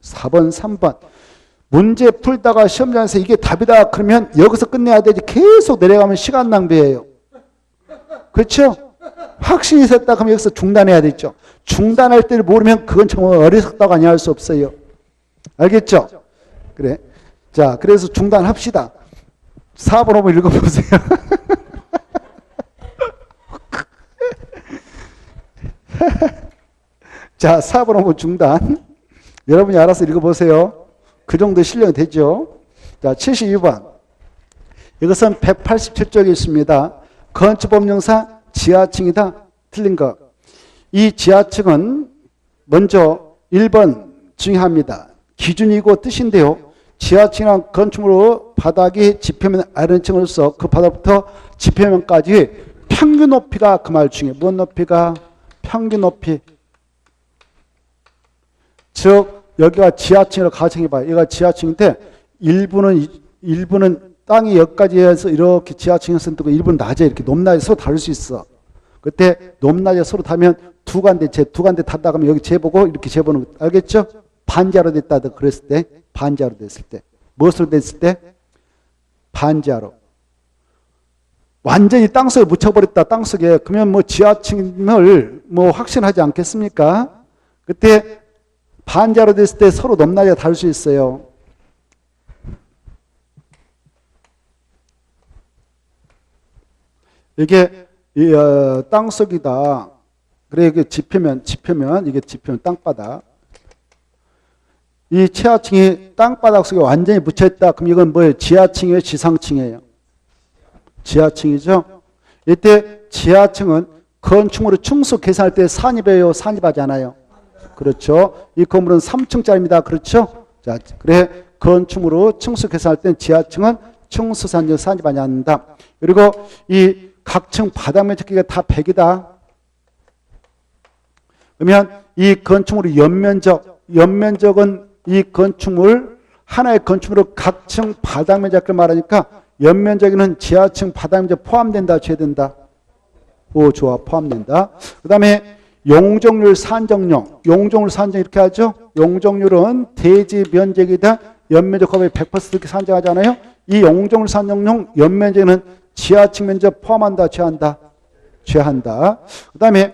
4번, 3번. 문제 풀다가 시험장에서 이게 답이다 그러면 여기서 끝내야 되지. 계속 내려가면 시간 낭비예요. 그렇죠? 확신이 섰다 그러면 여기서 중단해야 되죠. 중단할 때를 모르면 그건 정말 어리석다고 아니할 수 없어요. 알겠죠? 그래. 자, 그래서 중단합시다. 4번, 5번 읽어보세요. 자, 4번, 5번 중단. 여러분이 알아서 읽어보세요. 그 정도 실력이 되죠. 자, 72번. 이것은 187쪽에 있습니다. 건축법령상 지하층이다. 틀린 거. 이 지하층은 먼저 1번 중요합니다. 기준이고 뜻인데요. 지하층이란 건축물로 바닥이 지표면 아래층으로서 그 바닥부터 지표면까지 평균 높이가 그 말 중에 뭔 높이가? 평균 높이. 즉 여기가 지하층이라고 가정해봐요. 여기가 지하층인데 일부는 땅이 여기까지 해서 이렇게 지하층에서 뜨고 일부는 낮에 이렇게 높낮이 서로 다를 수 있어. 그때 높낮이 서로 다면 두 간대 탔다 그러면 여기 재보고 이렇게 재보는 거 알겠죠? 반자로 됐다 그랬을 때 반자로 됐을 때 무엇으로 됐을 때? 반자로. 완전히 땅속에 묻혀버렸다 땅속에. 그러면 뭐 지하층을 뭐 확신하지 않겠습니까? 그때 반자로 됐을 때 서로 높낮이가 다를 수 있어요. 이게 땅속이다. 그래 이게 지표면 이게 지표면 땅바닥. 이 지하층이 땅바닥 속에 완전히 묻혀있다. 그럼 이건 뭐예요? 지하층이에요? 지상층이에요? 지하층이죠. 이때 지하층은 건축물을 층수 계산할 때 산입해요? 산입하지 않아요? 그렇죠. 이 건물은 3층짜리입니다. 그렇죠? 자, 그래 건축물로 층수 계산할 때는 지하층은 층수 산입하지 않는다. 그리고 이 각층 바닥 면적 크기가 다 100이다. 그러면 이 건축물의 연면적은 이 건축물 하나의 건축물로 각층 바닥 면적을 말하니까 연면적에는 지하층 바닥 면적 포함된다, 제된다. 오, 좋아, 포함된다. 그 다음에 용적률 산정용, 용적률 산정 이렇게 하죠. 용적률은 대지 면적이다 연면적 곱하기 100% 이렇게 산정하잖아요. 이 용적률 산정용 연면적에는 지하층 면적 포함한다, 제한다? 제한다. 그 다음에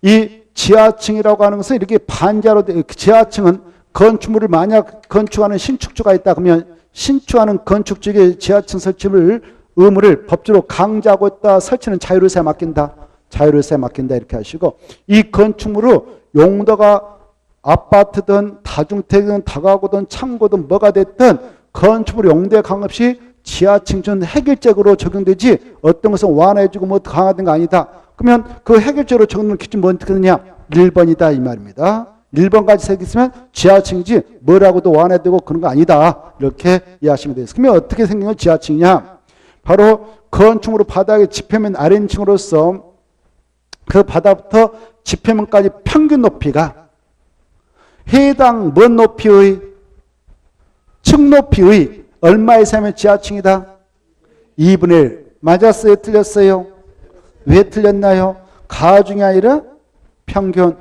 이 지하층이라고 하는 것은 이렇게 반자로 지하층은 건축물을 만약 건축하는 신축주가 있다 그러면 신축하는 건축주에게 지하층 설치를 의무를 법적으로 강제하고 있다. 설치는 자율의사에 맡긴다. 자율의사에 맡긴다 이렇게 하시고 이 건축물로 용도가 아파트든 다중택이든 다가구든 창고든 뭐가 됐든 건축물 용도에 관계없이 지하층은 획일적으로 적용되지 어떤 것은 완화해주고 뭐 강화된 거 아니다. 그러면 그 획일적으로 적용되는 기준 뭐 어떻게 되느냐? 1번이다 이 말입니다. 1번까지 새겼으면 지하층이지 뭐라고도 완화되고 그런 거 아니다. 이렇게 이해하시면 되겠습니다. 그러면 어떻게 생긴 건 지하층이냐? 바로 건축물로 바닥의 지표면 아래층으로서 그 바닥부터 지표면까지 평균 높이가 해당 먼 높이의 층 높이의 얼마 이상이면 지하층이다? 2분의 1. 맞았어요? 틀렸어요? 왜 틀렸나요? 가중이 아니라 평균,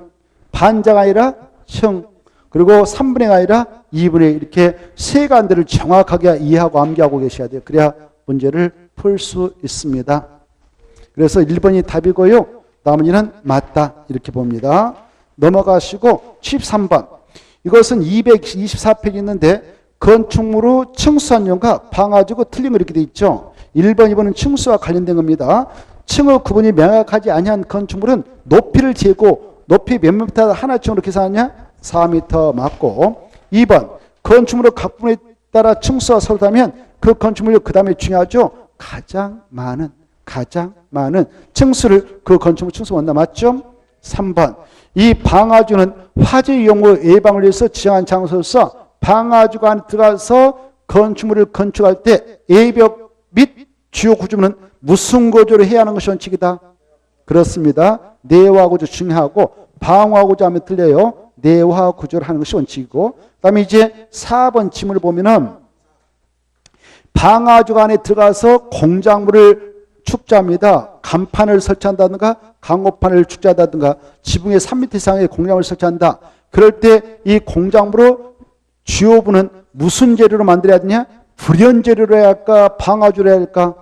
반자가 아니라 층, 그리고 3분의 1가 아니라 2분의 1 이렇게 세 가지를 정확하게 이해하고 암기하고 계셔야 돼요. 그래야 문제를 풀 수 있습니다. 그래서 1번이 답이고요. 나머지는 맞다 이렇게 봅니다. 넘어가시고 13번. 이것은 224페이지 있는데 건축물로 층수한용과 방아지고 틀린 거 이렇게 돼 있죠. 1번, 2번은 층수와 관련된 겁니다. 층의 구분이 명확하지 아니한 건축물은 높이를 재고 높이 몇 미터 하나층으로 계산하냐? 4m 맞고 2번 건축물의 각 부분에 따라 층수가 서로 다르면 그 건축물이 그 다음에 중요하죠. 가장 많은 층수를 그 건축물 층수 원다 맞죠? 3번 이 방아주는 화재 위험 예방을 위해서 지정한 장소로서 방아주가 안에 들어가서 건축물을 건축할 때 A벽 및 주요 구조물은 무슨 구조를 해야 하는 것이 원칙이다? 그렇습니다. 내화 구조 중요하고 방화 구조 하면 틀려요. 내화 구조를 하는 것이 원칙이고 그 다음에 이제 4번 지문을 보면은 방화주가 안에 들어가서 공작물을 축자합니다. 간판을 설치한다든가 강호판을 축자한다든가 지붕에 3m 이상의 공작물을 설치한다. 그럴 때 이 공작물의 주요부는 무슨 재료로 만들어야 되냐? 불연재료로 해야 할까? 방화주로 해야 할까?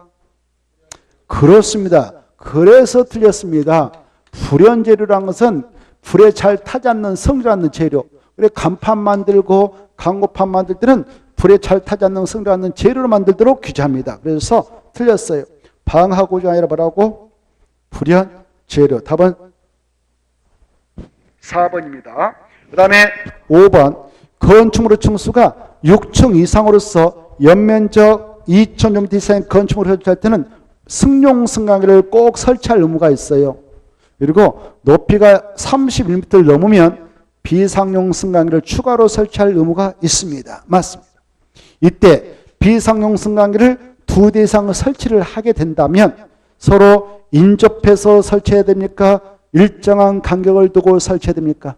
그렇습니다. 그래서 틀렸습니다. 불연재료라는 것은 불에 잘 타지 않는 성질 않는 재료. 그래 간판 만들고 강호판 만들 때는 불에 잘 타지 않는 성질 않는 재료로 만들도록 규제합니다. 그래서 틀렸어요. 방화구조 아니라 뭐라고? 불연재료. 답은 4번입니다. 그 다음에 5번 건축물의 층수가 6층 이상으로서 연면적 2,000m 이상의 건축물을 설치할 때는 승용 승강기를 꼭 설치할 의무가 있어요. 그리고 높이가 31m를 넘으면 비상용 승강기를 추가로 설치할 의무가 있습니다. 맞습니다. 이때 비상용 승강기를 2대 이상 설치를 하게 된다면 서로 인접해서 설치해야 됩니까? 일정한 간격을 두고 설치해야 됩니까?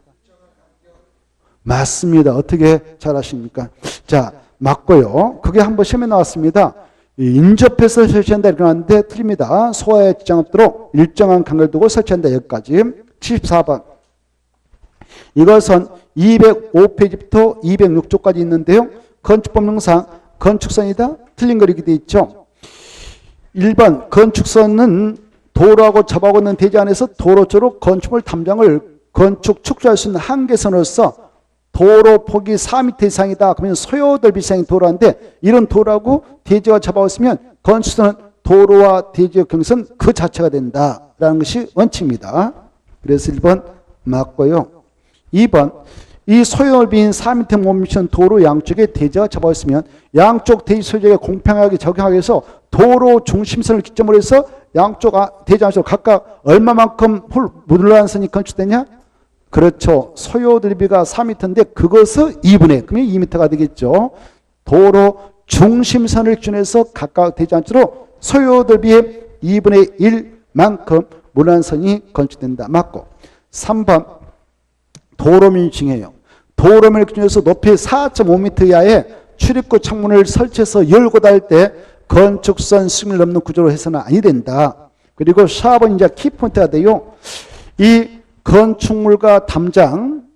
맞습니다. 어떻게 잘 아십니까? 자, 맞고요. 그게 한번 시험에 나왔습니다. 인접해서 설치한다 이렇게 나왔는데 틀립니다. 소화에 지장 없도록 일정한 간격을 두고 설치한다. 여기까지. 74번. 이것은 205페이지부터 206조까지 있는데요. 건축법령상 건축선이다. 틀린 거 이렇게 돼 있죠. 1번 건축선은 도로하고 접하고 있는 대지 안에서 도로조로 건축물 담장을 건축 축소할 수 있는 한계선으로서 도로 폭이 4m 이상이다. 그러면 소요될 비상인 도로인데 이런 도로하고 대지가 접하고 있으면 건축선은 도로와 대지의 경선 그 자체가 된다라는 것이 원칙입니다. 그래서 1번 맞고요. 2번 이 소요넓이인 4m 못 미치는 도로 양쪽에 대지가 잡아있으면 양쪽 대지 소유자에게 공평하게 적용하기 위해서 도로 중심선을 기점으로 해서 양쪽 대지 안쪽으로 각각 얼마만큼 물란선이 건축되냐? 그렇죠. 소요 넓이가 4m인데 그것을 2분의 그러면 2m가 되겠죠. 도로 중심선을 기준해서 각각 대지 안쪽으로 소요 넓이의 2분의 1만큼 물란선이 건축된다. 맞고. 3번 도로면이 중요해요. 도로면을 기준해서 높이 4.5m 이하의 출입구 창문을 설치해서 열고 닫을 때 건축선 수익을 넘는 구조로 해서는 아니 된다. 그리고 4번 이제 키포인트가 돼요. 이 건축물과 담장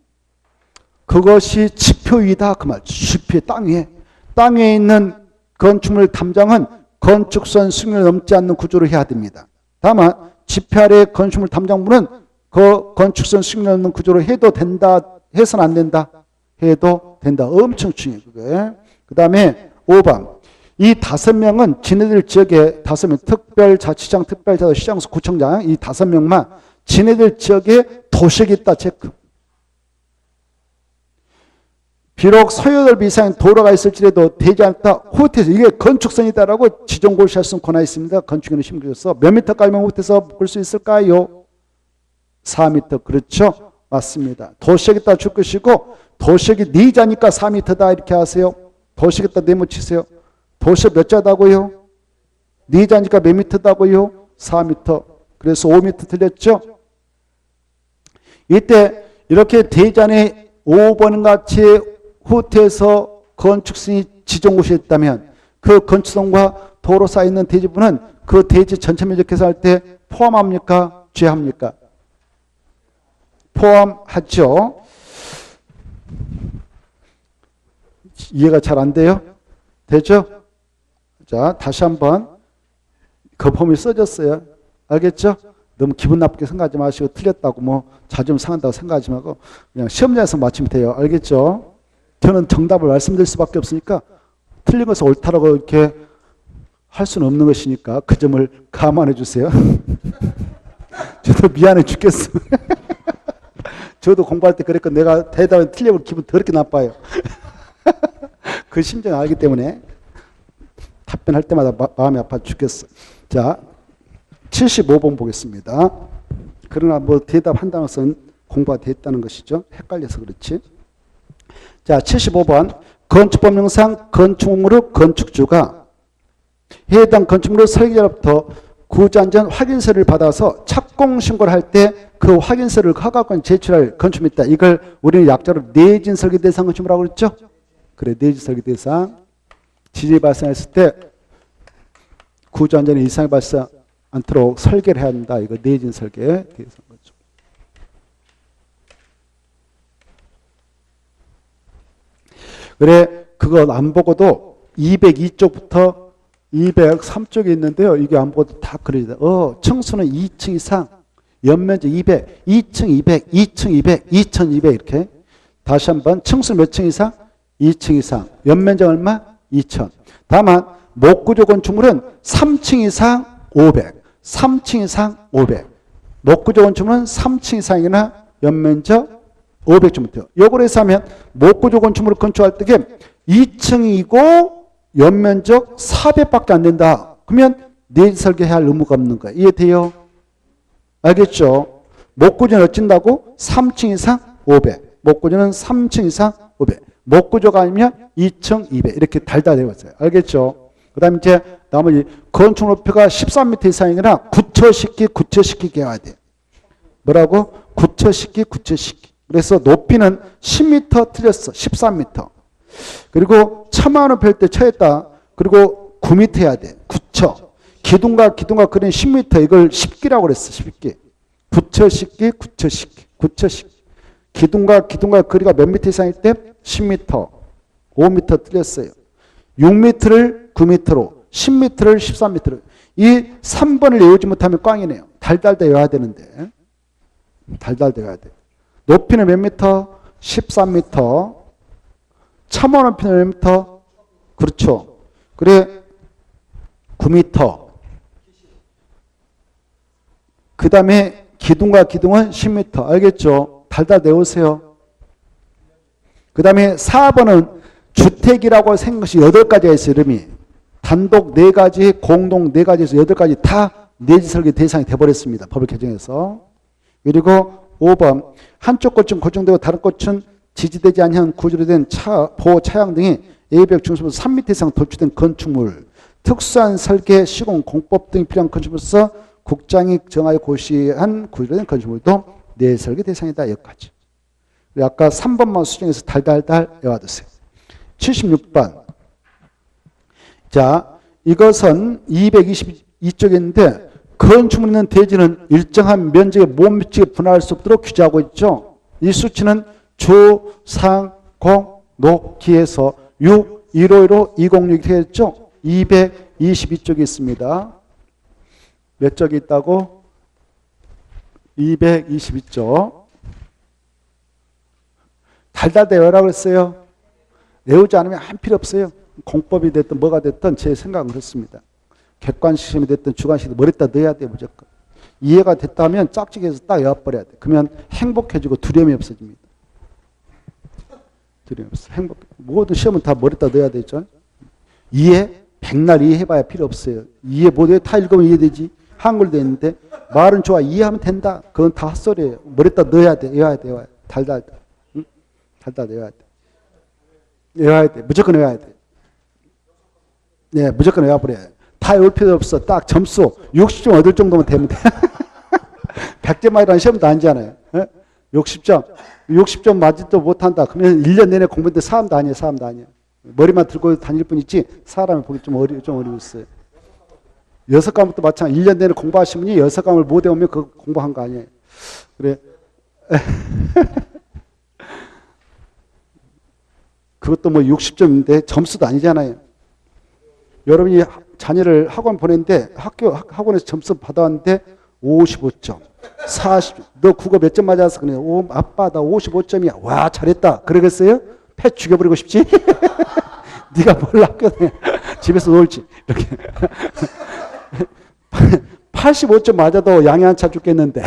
그것이 지표이다 그 말. 지표 땅 위에 있는 건축물 담장은 건축선 수익을 넘지 않는 구조로 해야 됩니다. 다만 지표 아래 건축물 담장부는 그 건축선 수익을 넘는 구조로 해도 된다. 해서는 안 된다. 해도 된다. 엄청 중요해요. 그게. 그 다음에 5번. 이 5명은 지네들 지역에 5명 특별자치장, 특별자치시장소, 구청장 이 5명만 지네들 지역에 도시역이 있다. 체크. 비록 소요 넓이 이상의 도로가 있을지라도 되지 않다. 호텔에서 이게 건축선이다라고 지정고시할 수 있는 권한이 있습니다. 건축인의 심리로서 몇 미터까지만 호텔에서 볼 수 있을까요? 4m. 그렇죠. 맞습니다. 도시역에다 줄 것이고 도시역이 4자니까 4m다 이렇게 하세요. 도시역에다 네모 치세요. 도시역 몇 자다고요? 4자니까 몇 미터다고요? 4m. 그래서 5m 틀렸죠? 이때 이렇게 대전에 5번 같이 후퇴해서 건축선이 지정고시에 있다면 그 건축선과 도로 쌓여 있는 대지부는 그 대지 전체 면적 계산할 때 포함합니까? 제합니까? 포함하죠. 이해가 잘 안 돼요? 되죠? 자, 다시 한번 그 폼이 써졌어요. 알겠죠? 너무 기분 나쁘게 생각하지 마시고 틀렸다고 뭐 자존심 상한다고 생각하지 말고 그냥 시험장에서 맞추면 돼요. 알겠죠? 저는 정답을 말씀드릴 수밖에 없으니까 틀린 것을 옳다라고 이렇게 할 수는 없는 것이니까 그 점을 감안해 주세요. 저도 미안해 죽겠어. 저도 공부할 때 그랬고 내가 대답에 틀리면 기분 더럽게 나빠요. 그 심정을 알기 때문에 답변할 때마다 마음이 아파 죽겠어. 자, 75번 보겠습니다. 그러나 뭐 대답한다는 것은 공부가 됐다는 것이죠. 헷갈려서 그렇지. 자, 75번 건축법령상 건축물의 건축주가 해당 건축물의 설계자로부터 구자안전 확인서를 받아서 착공신고를 할 때 그 확인서를 허가권 제출할 건축물이 있다. 이걸 우리는 약자로 내진 설계 대상 건축물이라고 그랬죠. 그래, 내진 설계 대상. 지진이 발생했을 때 구조안전에 이상이 발생 않도록 설계를 해야 한다. 이거 내진 설계 대상 건축물. 그래, 그걸 안 보고도 202쪽부터 203쪽에 있는데요. 이게 안 보고도 다 그려야 돼. 층수는 2층 이상, 연면적 200, 2층 200, 2층 200, 2200 이렇게. 다시 한번 층수 몇 층 이상? 2층 이상. 연면적 얼마? 2000. 다만 목구조 건축물은 3층 이상 500, 3층 이상 500. 목구조 건축물은 3층 이상이나 연면적 500점부터. 요걸 해서 하면 목구조 건축물을 건축할 때 2층이고 연면적 400밖에 안 된다. 그러면 내지 설계해야 할 의무가 없는 거야. 이해돼요? 알겠죠? 목구조는 어쩐다고? 3층 이상 500. 목구조는 3층 이상 500. 목구조가 아니면 2층 200. 이렇게 달달 되었어요. 알겠죠? 그 다음에 이제 나머지 건축 높이가 13m 이상이거나 구처시키 해야 돼. 뭐라고? 구처시키. 그래서 높이는 10m 틀렸어. 13m. 그리고 처마는 별때 처했다. 그리고 9m 해야 돼. 구처. 기둥과 그린 10m. 이걸 10기라고 그랬어. 10기. 구처시키. 기둥과 거리가 몇 미터 이상일 때? 10m. 5m 틀렸어요. 6m를 9m로, 10m를 13m로. 이 3번을 외우지 못하면 꽝이네요. 달달 되어야 되는데. 달달 되어야 돼. 높이는 몇 미터? 13m. 참호 높이는 몇 미터? 그렇죠. 그래 9m. 그 다음에 기둥과 기둥은 10m. 알겠죠? 달달 내오세요. 그 다음에 4번은 주택이라고 생긴 것이 8가지가 있어요. 이름이. 단독 4가지, 공동 4가지에서 8가지 다 내지 설계 대상이 돼버렸습니다. 법을 개정해서. 그리고 5번 한쪽 꽃은 고정되고 다른 꽃은 지지되지 않은 구조로 된 보호 차양 등이 A벽 중심으로 3m 이상 돌출된 건축물, 특수한 설계, 시공, 공법 등이 필요한 건축물로서 국장이 정하여 고시한 구조로 된 건축물도 내설계 대상이다. 여기까지. 아까 3번만 수정해서 달달달 외워두세요. 76번. 자, 이것은 222쪽에 있는데 건축물 있는 대지는 일정한 면적의 몸집에 분할할 수 없도록 규제하고 있죠. 이 수치는 주, 상, 공, 녹, 기에서 6, 151로 206 했죠. 222쪽에 있습니다. 몇 쪽이 있다고? 222쪽. 달달달 외우라고 했어요. 외우지 않으면 한 필요 없어요. 공법이 됐든 뭐가 됐든 제 생각은 그렇습니다. 객관식 시험이 됐든 주관식이 머리다 넣어야 돼 무조건. 이해가 됐다면 짝짓기해서 딱 외워버려야 돼. 그러면 행복해지고 두려움이 없어집니다. 두려움이 없어. 모든 시험은 다 머리다 넣어야 되죠. 이해? 백날 이해해봐야 필요 없어요. 이해 못해 다 읽으면 이해되지. 한글도 있는데 말은 좋아 이해하면 된다. 그건 다 헛소리예요. 머리다 넣어야 돼. 외워야 돼. 외워야 돼. 달달달. 응? 달달달 외워야 돼. 외워야 돼. 무조건 외워야 돼. 네, 무조건 외워버려야 돼. 다 외울 필요 없어. 딱 점수 60점 얻을 정도면 되면 돼. 100점 맞으라는 시험도 아니잖아요. 60점. 60점 맞지도 못한다. 그러면 1년 내내 공부했는데 사람도 아니에요. 사람도 아니에요. 머리만 들고 다닐 뿐이지 사람을 보기 좀 어려웠어요. 6과목도 마찬가지. 1년 내내 공부하신 분이 6과목을 못 외우면 그거 공부한 거 아니에요. 그래. 그것도 뭐 60점인데 점수도 아니잖아요. 여러분이 자녀를 학원 보냈는데 학원에서 점수 받아왔는데 55점, 40점. 너 국어 몇 점 맞았어? 그래. 아빠 나 55점이야. 와 잘했다. 그러겠어요? 패 죽여버리고 싶지? 네가 뭘 학교 집에서 놀지. 이렇게. 85점 맞아도 양이 한 차 죽겠는데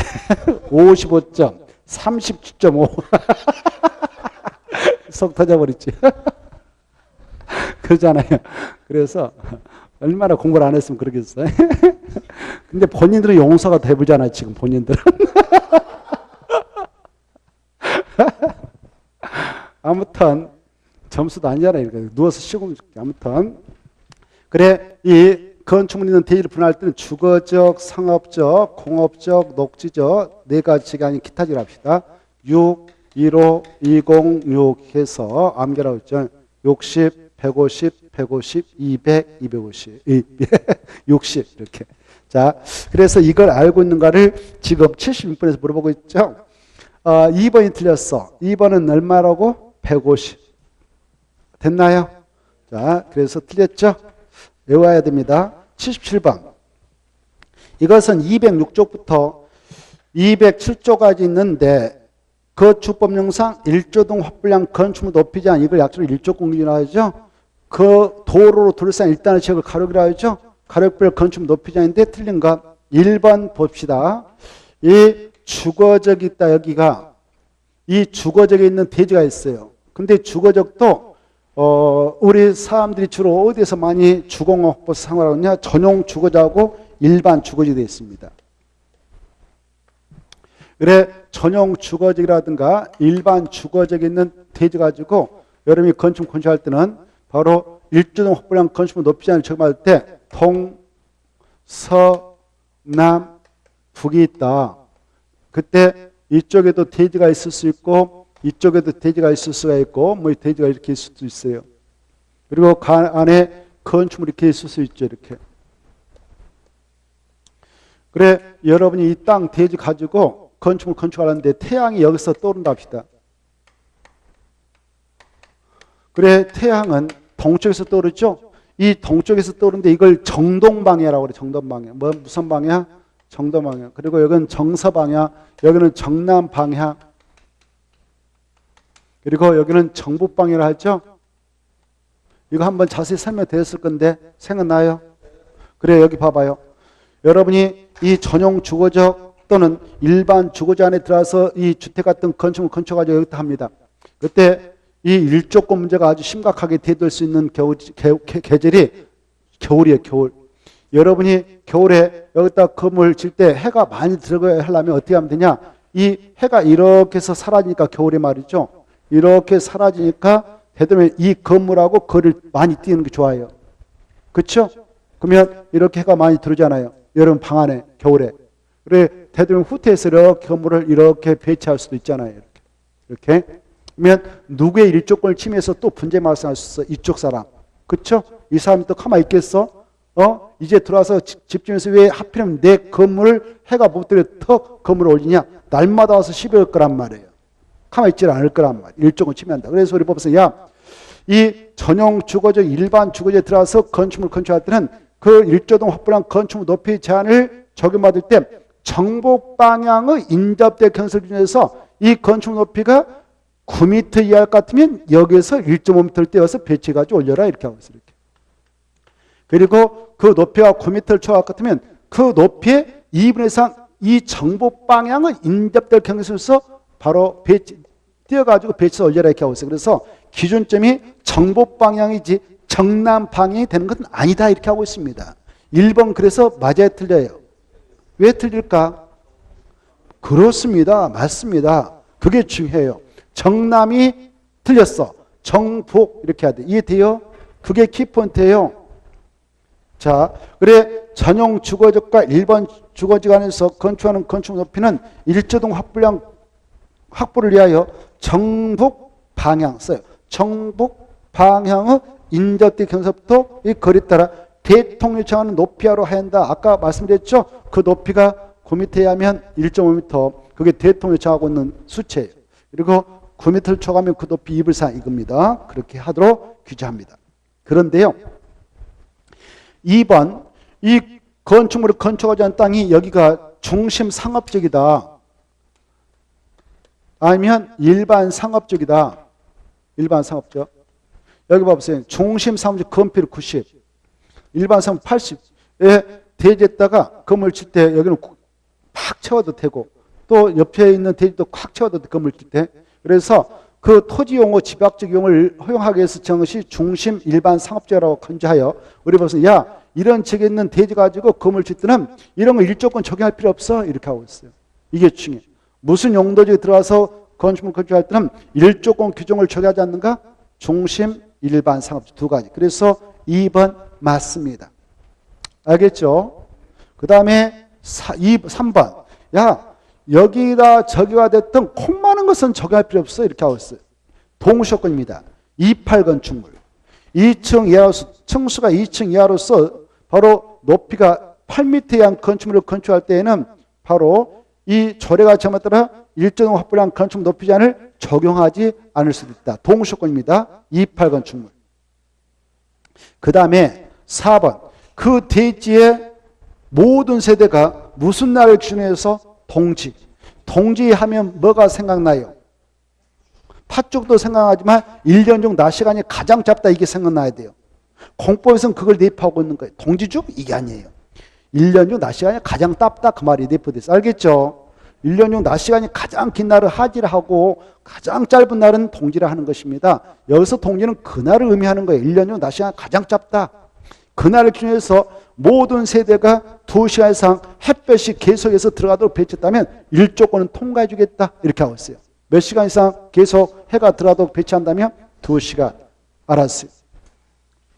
55점, 37.5 속 터져버렸지. 그러잖아요. 그래서 얼마나 공부를 안 했으면 그러겠어요. 근데 본인들은 용서가 되잖아요. 지금 본인들은. 아무튼 점수도 아니잖아요. 누워서 쉬고 아무튼 그래 이 건축물 있는 대지를 분할할 때는 주거적, 상업적, 공업적, 녹지적 4가지가 아닌 기타지를 합시다. 6, 15, 206 해서 암기라고 했죠. 60, 150, 150, 200, 250, 60 이렇게. 자, 그래서 이걸 알고 있는가를 지금 76번에서 물어보고 있죠. 2번이 틀렸어. 2번은 얼마라고? 150. 됐나요? 자, 그래서 틀렸죠? 외워야 됩니다. 77번. 이것은 206쪽부터 207조까지 있는데 건축법령상 1조 등 확보량 건축물 높이지 않은 이걸 약속으로 1조 공기라 하죠. 그 도로로 둘러싼 일단의 지역을 가로기라 하죠. 가로별 건축물 높이지 않은데 틀린가? 1번 봅시다. 이 주거적이 있다 여기가 이 주거적에 있는 대지가 있어요. 근데 주거적도 우리 사람들이 주로 어디에서 많이 주공업 확보 생활하고 있냐? 전용 주거지하고 일반 주거지 되어 있습니다. 그래 전용 주거지라든가 일반 주거지에 있는 대지 가지고 여러분이 건축할 때는 바로 일조등 확보량 건축물 높이지 않은 적용할 때 동, 서, 남, 북이 있다. 그때 이쪽에도 대지가 있을 수 있고 이쪽에도 대지가 있을 수가 있고 뭐 대지가 이렇게 있을 수도 있어요. 그리고 그 안에 건축물이 이렇게 있을 수 있죠. 이렇게. 그래 여러분이 이 땅 대지 가지고 건축물 건축하려는데 태양이 여기서 떠오른다 합시다. 그래 태양은 동쪽에서 떠오르죠. 이 동쪽에서 떠오르는데 이걸 정동방해라고 그래. 정동방해. 뭐 무슨 방향? 정동방향. 그리고 여기는 정서방향. 여기는 정남방향. 그리고 여기는 정북방향을 하죠. 이거 한번 자세히 설명드렸을 건데 생각나요? 그래 여기 봐봐요. 여러분이 이 전용 주거적 또는 일반 주거지 안에 들어와서 이 주택 같은 건축물 건축하죠. 여기다 합니다. 그때 이 일조권 문제가 아주 심각하게 대두할 수 있는 계절이 겨울이에요. 겨울. 여러분이 겨울에 여기다 건물 질 때 해가 많이 들어가야 하려면 어떻게 하면 되냐? 이 해가 이렇게 해서 사라지니까 겨울에 말이죠. 이렇게 사라지니까 되도록이면 이 건물하고 거리를 많이 띄우는 게 좋아요. 그렇죠? 그러면 이렇게 해가 많이 들어오잖아요. 여러분 방 안에 겨울에. 그래 되도록이면 후퇴해서 이렇게 건물을 이렇게 배치할 수도 있잖아요. 이렇게. 그러면 누구의 일조권을 침해해서 또 분쟁 발생할 수 있어. 이쪽 사람. 그렇죠? 이 사람이 또 가만히 있겠어? 이제 들어와서 집중해서 왜 하필이면 내 건물을 해가 못 들여 턱 건물을 올리냐? 날마다 와서 시비 걸 거란 말이에요. 가만히 있지 않을 거란 말이에요. 일종을 침해한다. 그래서 우리 법에서 이 전용 주거적 일반 주거지에 들어와서 건축물을 건축할 때는 그 일조동 확보량 건축물 높이 제한을 적용받을 때 정복 방향의 인접대 건설 기준에서 이 건축물 높이가 9m 이하일 것 같으면 여기에서 1.5m를 떼어서 배치해가지고 올려라 이렇게 하고 있어요. 이렇게. 그리고 그 높이가 9m를 초과할 것 같으면 그 높이의 2분의 1 이 정복 방향의 인접대 경계선에서 바로 띄어가지고 배치해서 올려라 이렇게 하고 있어요. 그래서 기준점이 정복 방향이지 정남 방향이 되는 것은 아니다 이렇게 하고 있습니다. 1번 그래서 맞아야 틀려요. 왜 틀릴까? 그렇습니다. 맞습니다. 그게 중요해요. 정남이 틀렸어. 정복 이렇게 해야 돼. 이해돼요? 그게 키포인트예요. 자, 그래 전용 주거지과 일반 주거지 간에서 건축하는 건축 높이는 일조동 확보를 위하여 정복 방향 써요. 정복 방향의 인접대 경사부터 이 거리에 따라 대통령 정하는 높이하로 한다. 아까 말씀드렸죠? 그 높이가 9m에 하면 1.5m. 그게 대통령 정하고 있는 수치예요. 그리고 9m를 초과하면 그 높이 2분의 4 이겁니다. 그렇게 하도록 규정합니다. 그런데요. 2번 이 건축물을 건축하지 않은 땅이 여기가 중심 상업적이다. 아니면 일반 상업적이다. 일반 상업적. 여기 봐보세요. 중심 상업적 건폐율 90. 일반 상업 80에 대지에다가 건물 칠 때 여기는 팍 채워도 되고 또 옆에 있는 대지도 꽉 채워도 돼, 건물 칠 때. 그래서 그 토지 용어, 집약적 용어를 허용하기 위해서 정한 것이 중심 일반 상업적이라고 건조하여 우리 벌써 이런 책에 있는 대지 가지고 건물 칠 때는 이런 거 일조권 적용할 필요 없어 이렇게 하고 있어요. 이게 중요해. 무슨 용도지에 들어와서 건축물 건축할 때는 일조권 규정을 적용하지 않는가? 중심 일반 상업적 두 가지. 그래서 2번 맞습니다. 알겠죠? 그 다음에 3번 여기다 저기가 됐던 콩 많은 것은 적용할 필요 없어 이렇게 하고 있어요. 동시효건입니다. 28 건축물 2층 이하로서 층수가 2층 이하로서 바로 높이가 8m 이한 건축물을 건축할 때에는 바로 이 조례가 정에 따라 일정 확보량 건축물 높이 제한을 적용하지 않을 수도 있다. 동시효건입니다. 28 건축물. 그 다음에 4번 그 대지의 모든 세대가 무슨 날을 기준으로 해서 동지. 동지하면 뭐가 생각나요? 팥죽도 생각하지만 1년 중 낮 시간이 가장 짧다 이게 생각나야 돼요. 공법에서는 그걸 내입하고 있는 거예요. 동지죽? 이게 아니에요. 1년 중 낮 시간이 가장 짧다 그 말이 내입돼서 알겠죠? 1년 중 낮 시간이 가장 긴 날을 하지를 하고 가장 짧은 날은 동지를 하는 것입니다. 여기서 동지는 그날을 의미하는 거예요. 1년 중 낮 시간이 가장 짧다. 그날을 기준으로 해서 모든 세대가 2시간 이상 햇볕이 계속해서 들어가도록 배치했다면 일조권은 통과해 주겠다 이렇게 하고 있어요. 몇 시간 이상 계속 해가 들어가도록 배치한다면 2시간. 알았어요.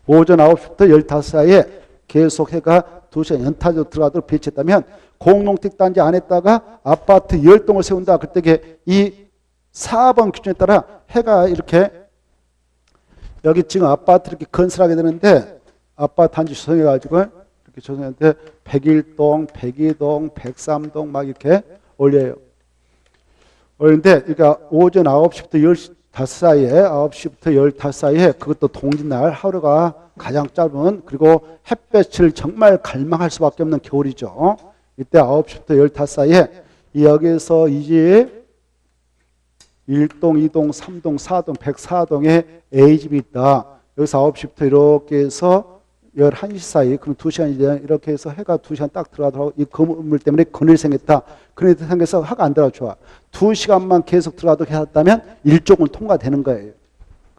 오전 9시부터 15시 사이에 계속 해가 2시간 연타적으로 들어가도록 배치했다면 공농택단지 안에다가 아파트 10동을 세운다. 그때 이 4번 기준에 따라 해가 이렇게 여기 지금 아파트 이렇게 건설하게 되는데 아파트 단지 조성해가지고 이렇게 조성했는데 101동, 102동, 103동 막 이렇게 올려요. 올리는데 그러니까 오전 9시부터 15 사이에 9시부터 15 사이에 그것도 동짓날 하루가 가장 짧은 그리고 햇볕을 정말 갈망할 수밖에 없는 겨울이죠. 이때 9시부터 15 사이에 여기에서 이 집 1동, 2동, 3동, 4동, 104동에 A집이 있다. 여기서 9시부터 이렇게 해서 11시 사이, 그럼 2시간이 이렇게 해서 해가 2시간 딱 들어가더라고. 이 건물 때문에 그늘이 생겼다. 그늘이 생겨서 해가 안 들어가 좋아. 2시간만 계속 들어가도록 했다면 일종은 통과되는 거예요.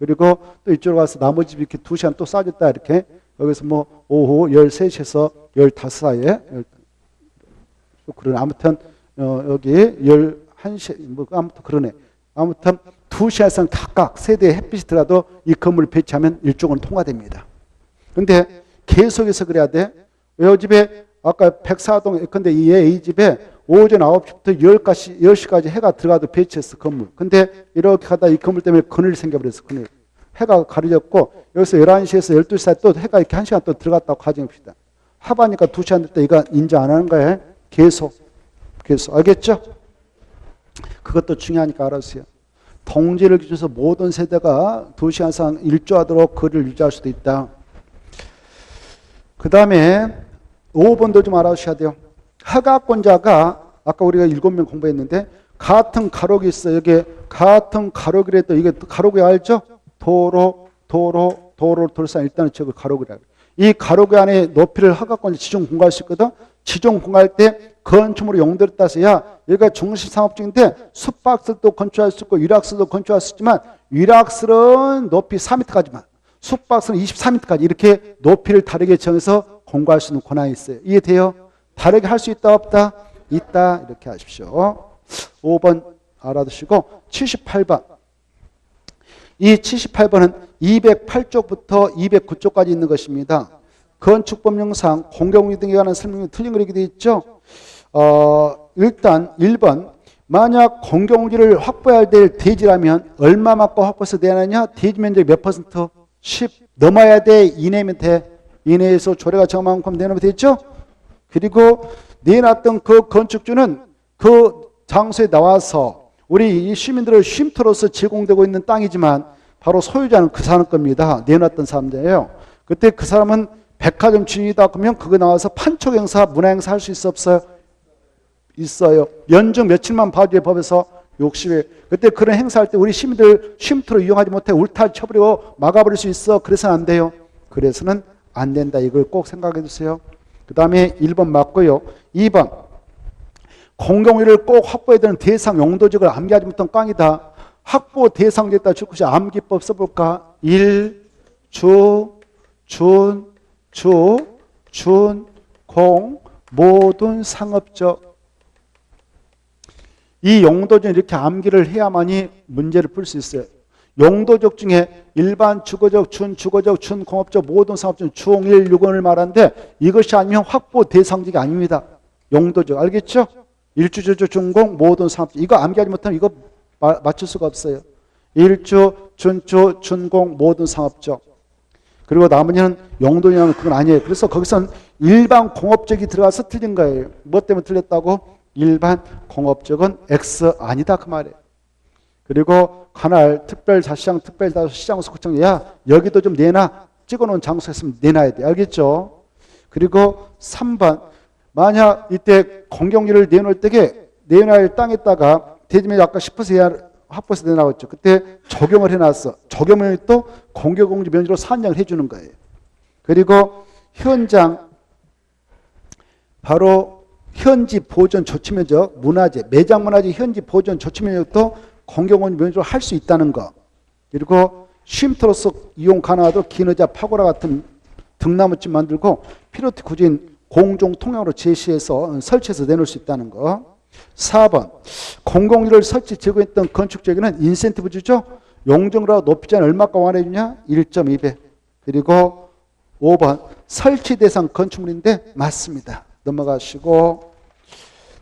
그리고 또 이쪽으로 가서 나머지 이렇게 2시간 또 쌓아줬다 이렇게 여기서 뭐 오후 13시에서 15 사이에 그러네. 아무튼 여기 11시 뭐 아무튼 그러네. 아무튼 2시간 이상 각각 세대의 햇빛이 들어가도 이 건물을 배치하면 일종은 통과됩니다. 근데 계속해서 그래야 돼. 이 집에 아까 104동 근데 이 집에 오전 9시부터 10시까지 해가 들어가도 배치했어 건물. 근데 이렇게 하다 이 건물 때문에 그늘이 생겨버렸어. 그늘. 해가 가려졌고 여기서 11시에서 12시 사이 또 해가 이렇게 1시간 또 들어갔다고 가정합시다. 하바니까 2시간 될 때 이거 인정 안 하는 거예요. 계속 알겠죠? 그것도 중요하니까 알아주세요. 동지를 기준해서 모든 세대가 2시간 이상 일조하도록 거리를 유지할 수도 있다. 그 다음에 5번도 좀 알아주셔야 돼요. 허가권자가 아까 우리가 7명 공부했는데 같은 가로기 있어요. 여기 같은 가로기라도 이게 가로기 알죠? 도로 돌산 일단은 저거 가로기라. 이 가로기 안에 높이를 허가권자 지정 공부할 수 있거든. 지정 공부할 때 건축물의 용도에 따라서 야 여기가 중심상업지인데 숙박실도 건축할 수 있고 위락실도 건축할 수 있지만 위락실은 높이 4m까지만 숙박실은 24m까지 이렇게 높이를 다르게 정해서 공부할 수 있는 권한이 있어요. 이해돼요? 다르게 할 수 있다 없다? 있다 이렇게 하십시오. 5번 알아두시고 78번 이 78번은 208쪽부터 209쪽까지 있는 것입니다. 건축법령상 공경비 등에 관한 설명이 틀린 그렇게 되어 있죠. 일단 1번 만약 공경지를 확보해야 될 대지라면 얼마만큼 확보해서 내느냐? 대지 면적 몇 퍼센트? 10 넘어야 돼? 이내면 돼? 이내에서 조례가 정한 만큼 내놓으면 되죠. 그리고 내놨던 그 건축주는 그 장소에 나와서 우리 이 시민들의 쉼터로서 제공되고 있는 땅이지만 바로 소유자는 그 사람 겁니다. 내놨던 사람들이에요. 그때 그 사람은 백화점 주인이다 그러면 그거 나와서 판촉 행사, 문화 행사 할 수 있어 없어요? 있어요. 연중 며칠만 봐줘야 법에서 60일. 그때 그런 행사할 때 우리 시민들 쉼터로 이용하지 못해 울타리 쳐버리고 막아버릴 수 있어. 그래서는 안 돼요. 그래서는 안 된다. 이걸 꼭 생각해 주세요. 그 다음에 1번 맞고요. 2번 공공유를 꼭 확보해야 되는 대상 용도적을 암기하지 못한 깡이다. 확보 대상자에다 줄 것이 암기법 써볼까? 1, 공, 모든 상업적. 이 용도적 이렇게 암기를 해야만이 문제를 풀 수 있어요. 용도적 중에 일반 주거적, 준주거적, 준공업적, 모든 상업적, 중1, 6원을 말하는데 이것이 아니면 확보 대상적이 아닙니다. 용도적. 알겠죠? 일주주주, 준공, 모든 상업적. 이거 암기하지 못하면 이거 맞출 수가 없어요. 일주, 준주, 준공, 모든 상업적. 그리고 나머지는 용도냐면 그건 아니에요. 그래서 거기서는 일반 공업적이 들어가서 틀린 거예요. 뭐 때문에 틀렸다고? 일반 공업적은 X 아니다 그 말이에요. 그리고 관할, 특별자시장, 특별시장, 소구청, 야 여기도 좀 내놔. 찍어놓은 장소에 있으면 내놔야 돼. 알겠죠? 그리고 3번 만약 이때 공경지를 내놓을 때에 내놔야 할 땅에다가 대지면 아까 10% 확보해서 내놔왔죠. 그때 적용을 해놨어. 적용을 또 공개공지 면적으로 산정을 해주는 거예요. 그리고 현장 바로 현지 보존 조치면적 문화재 매장 문화재 현지 보존 조치면적도 공개공지 면적으로 할 수 있다는 거. 그리고 쉼터로서 이용 가능하도록 긴 의자 파고라 같은 등나무집 만들고 필요티 구진 공종 통행으로 제시해서 설치해서 내놓을 수 있다는 거. 4번 공공유를 설치 제공했던 건축적에는 인센티브 주죠. 용적으로 높이자는 얼마가 완화해주냐? 1.2배. 그리고 5번 설치 대상 건축물인데 맞습니다. 넘어가시고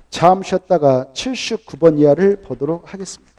잠 쉬었다가 79번 이하를 보도록 하겠습니다.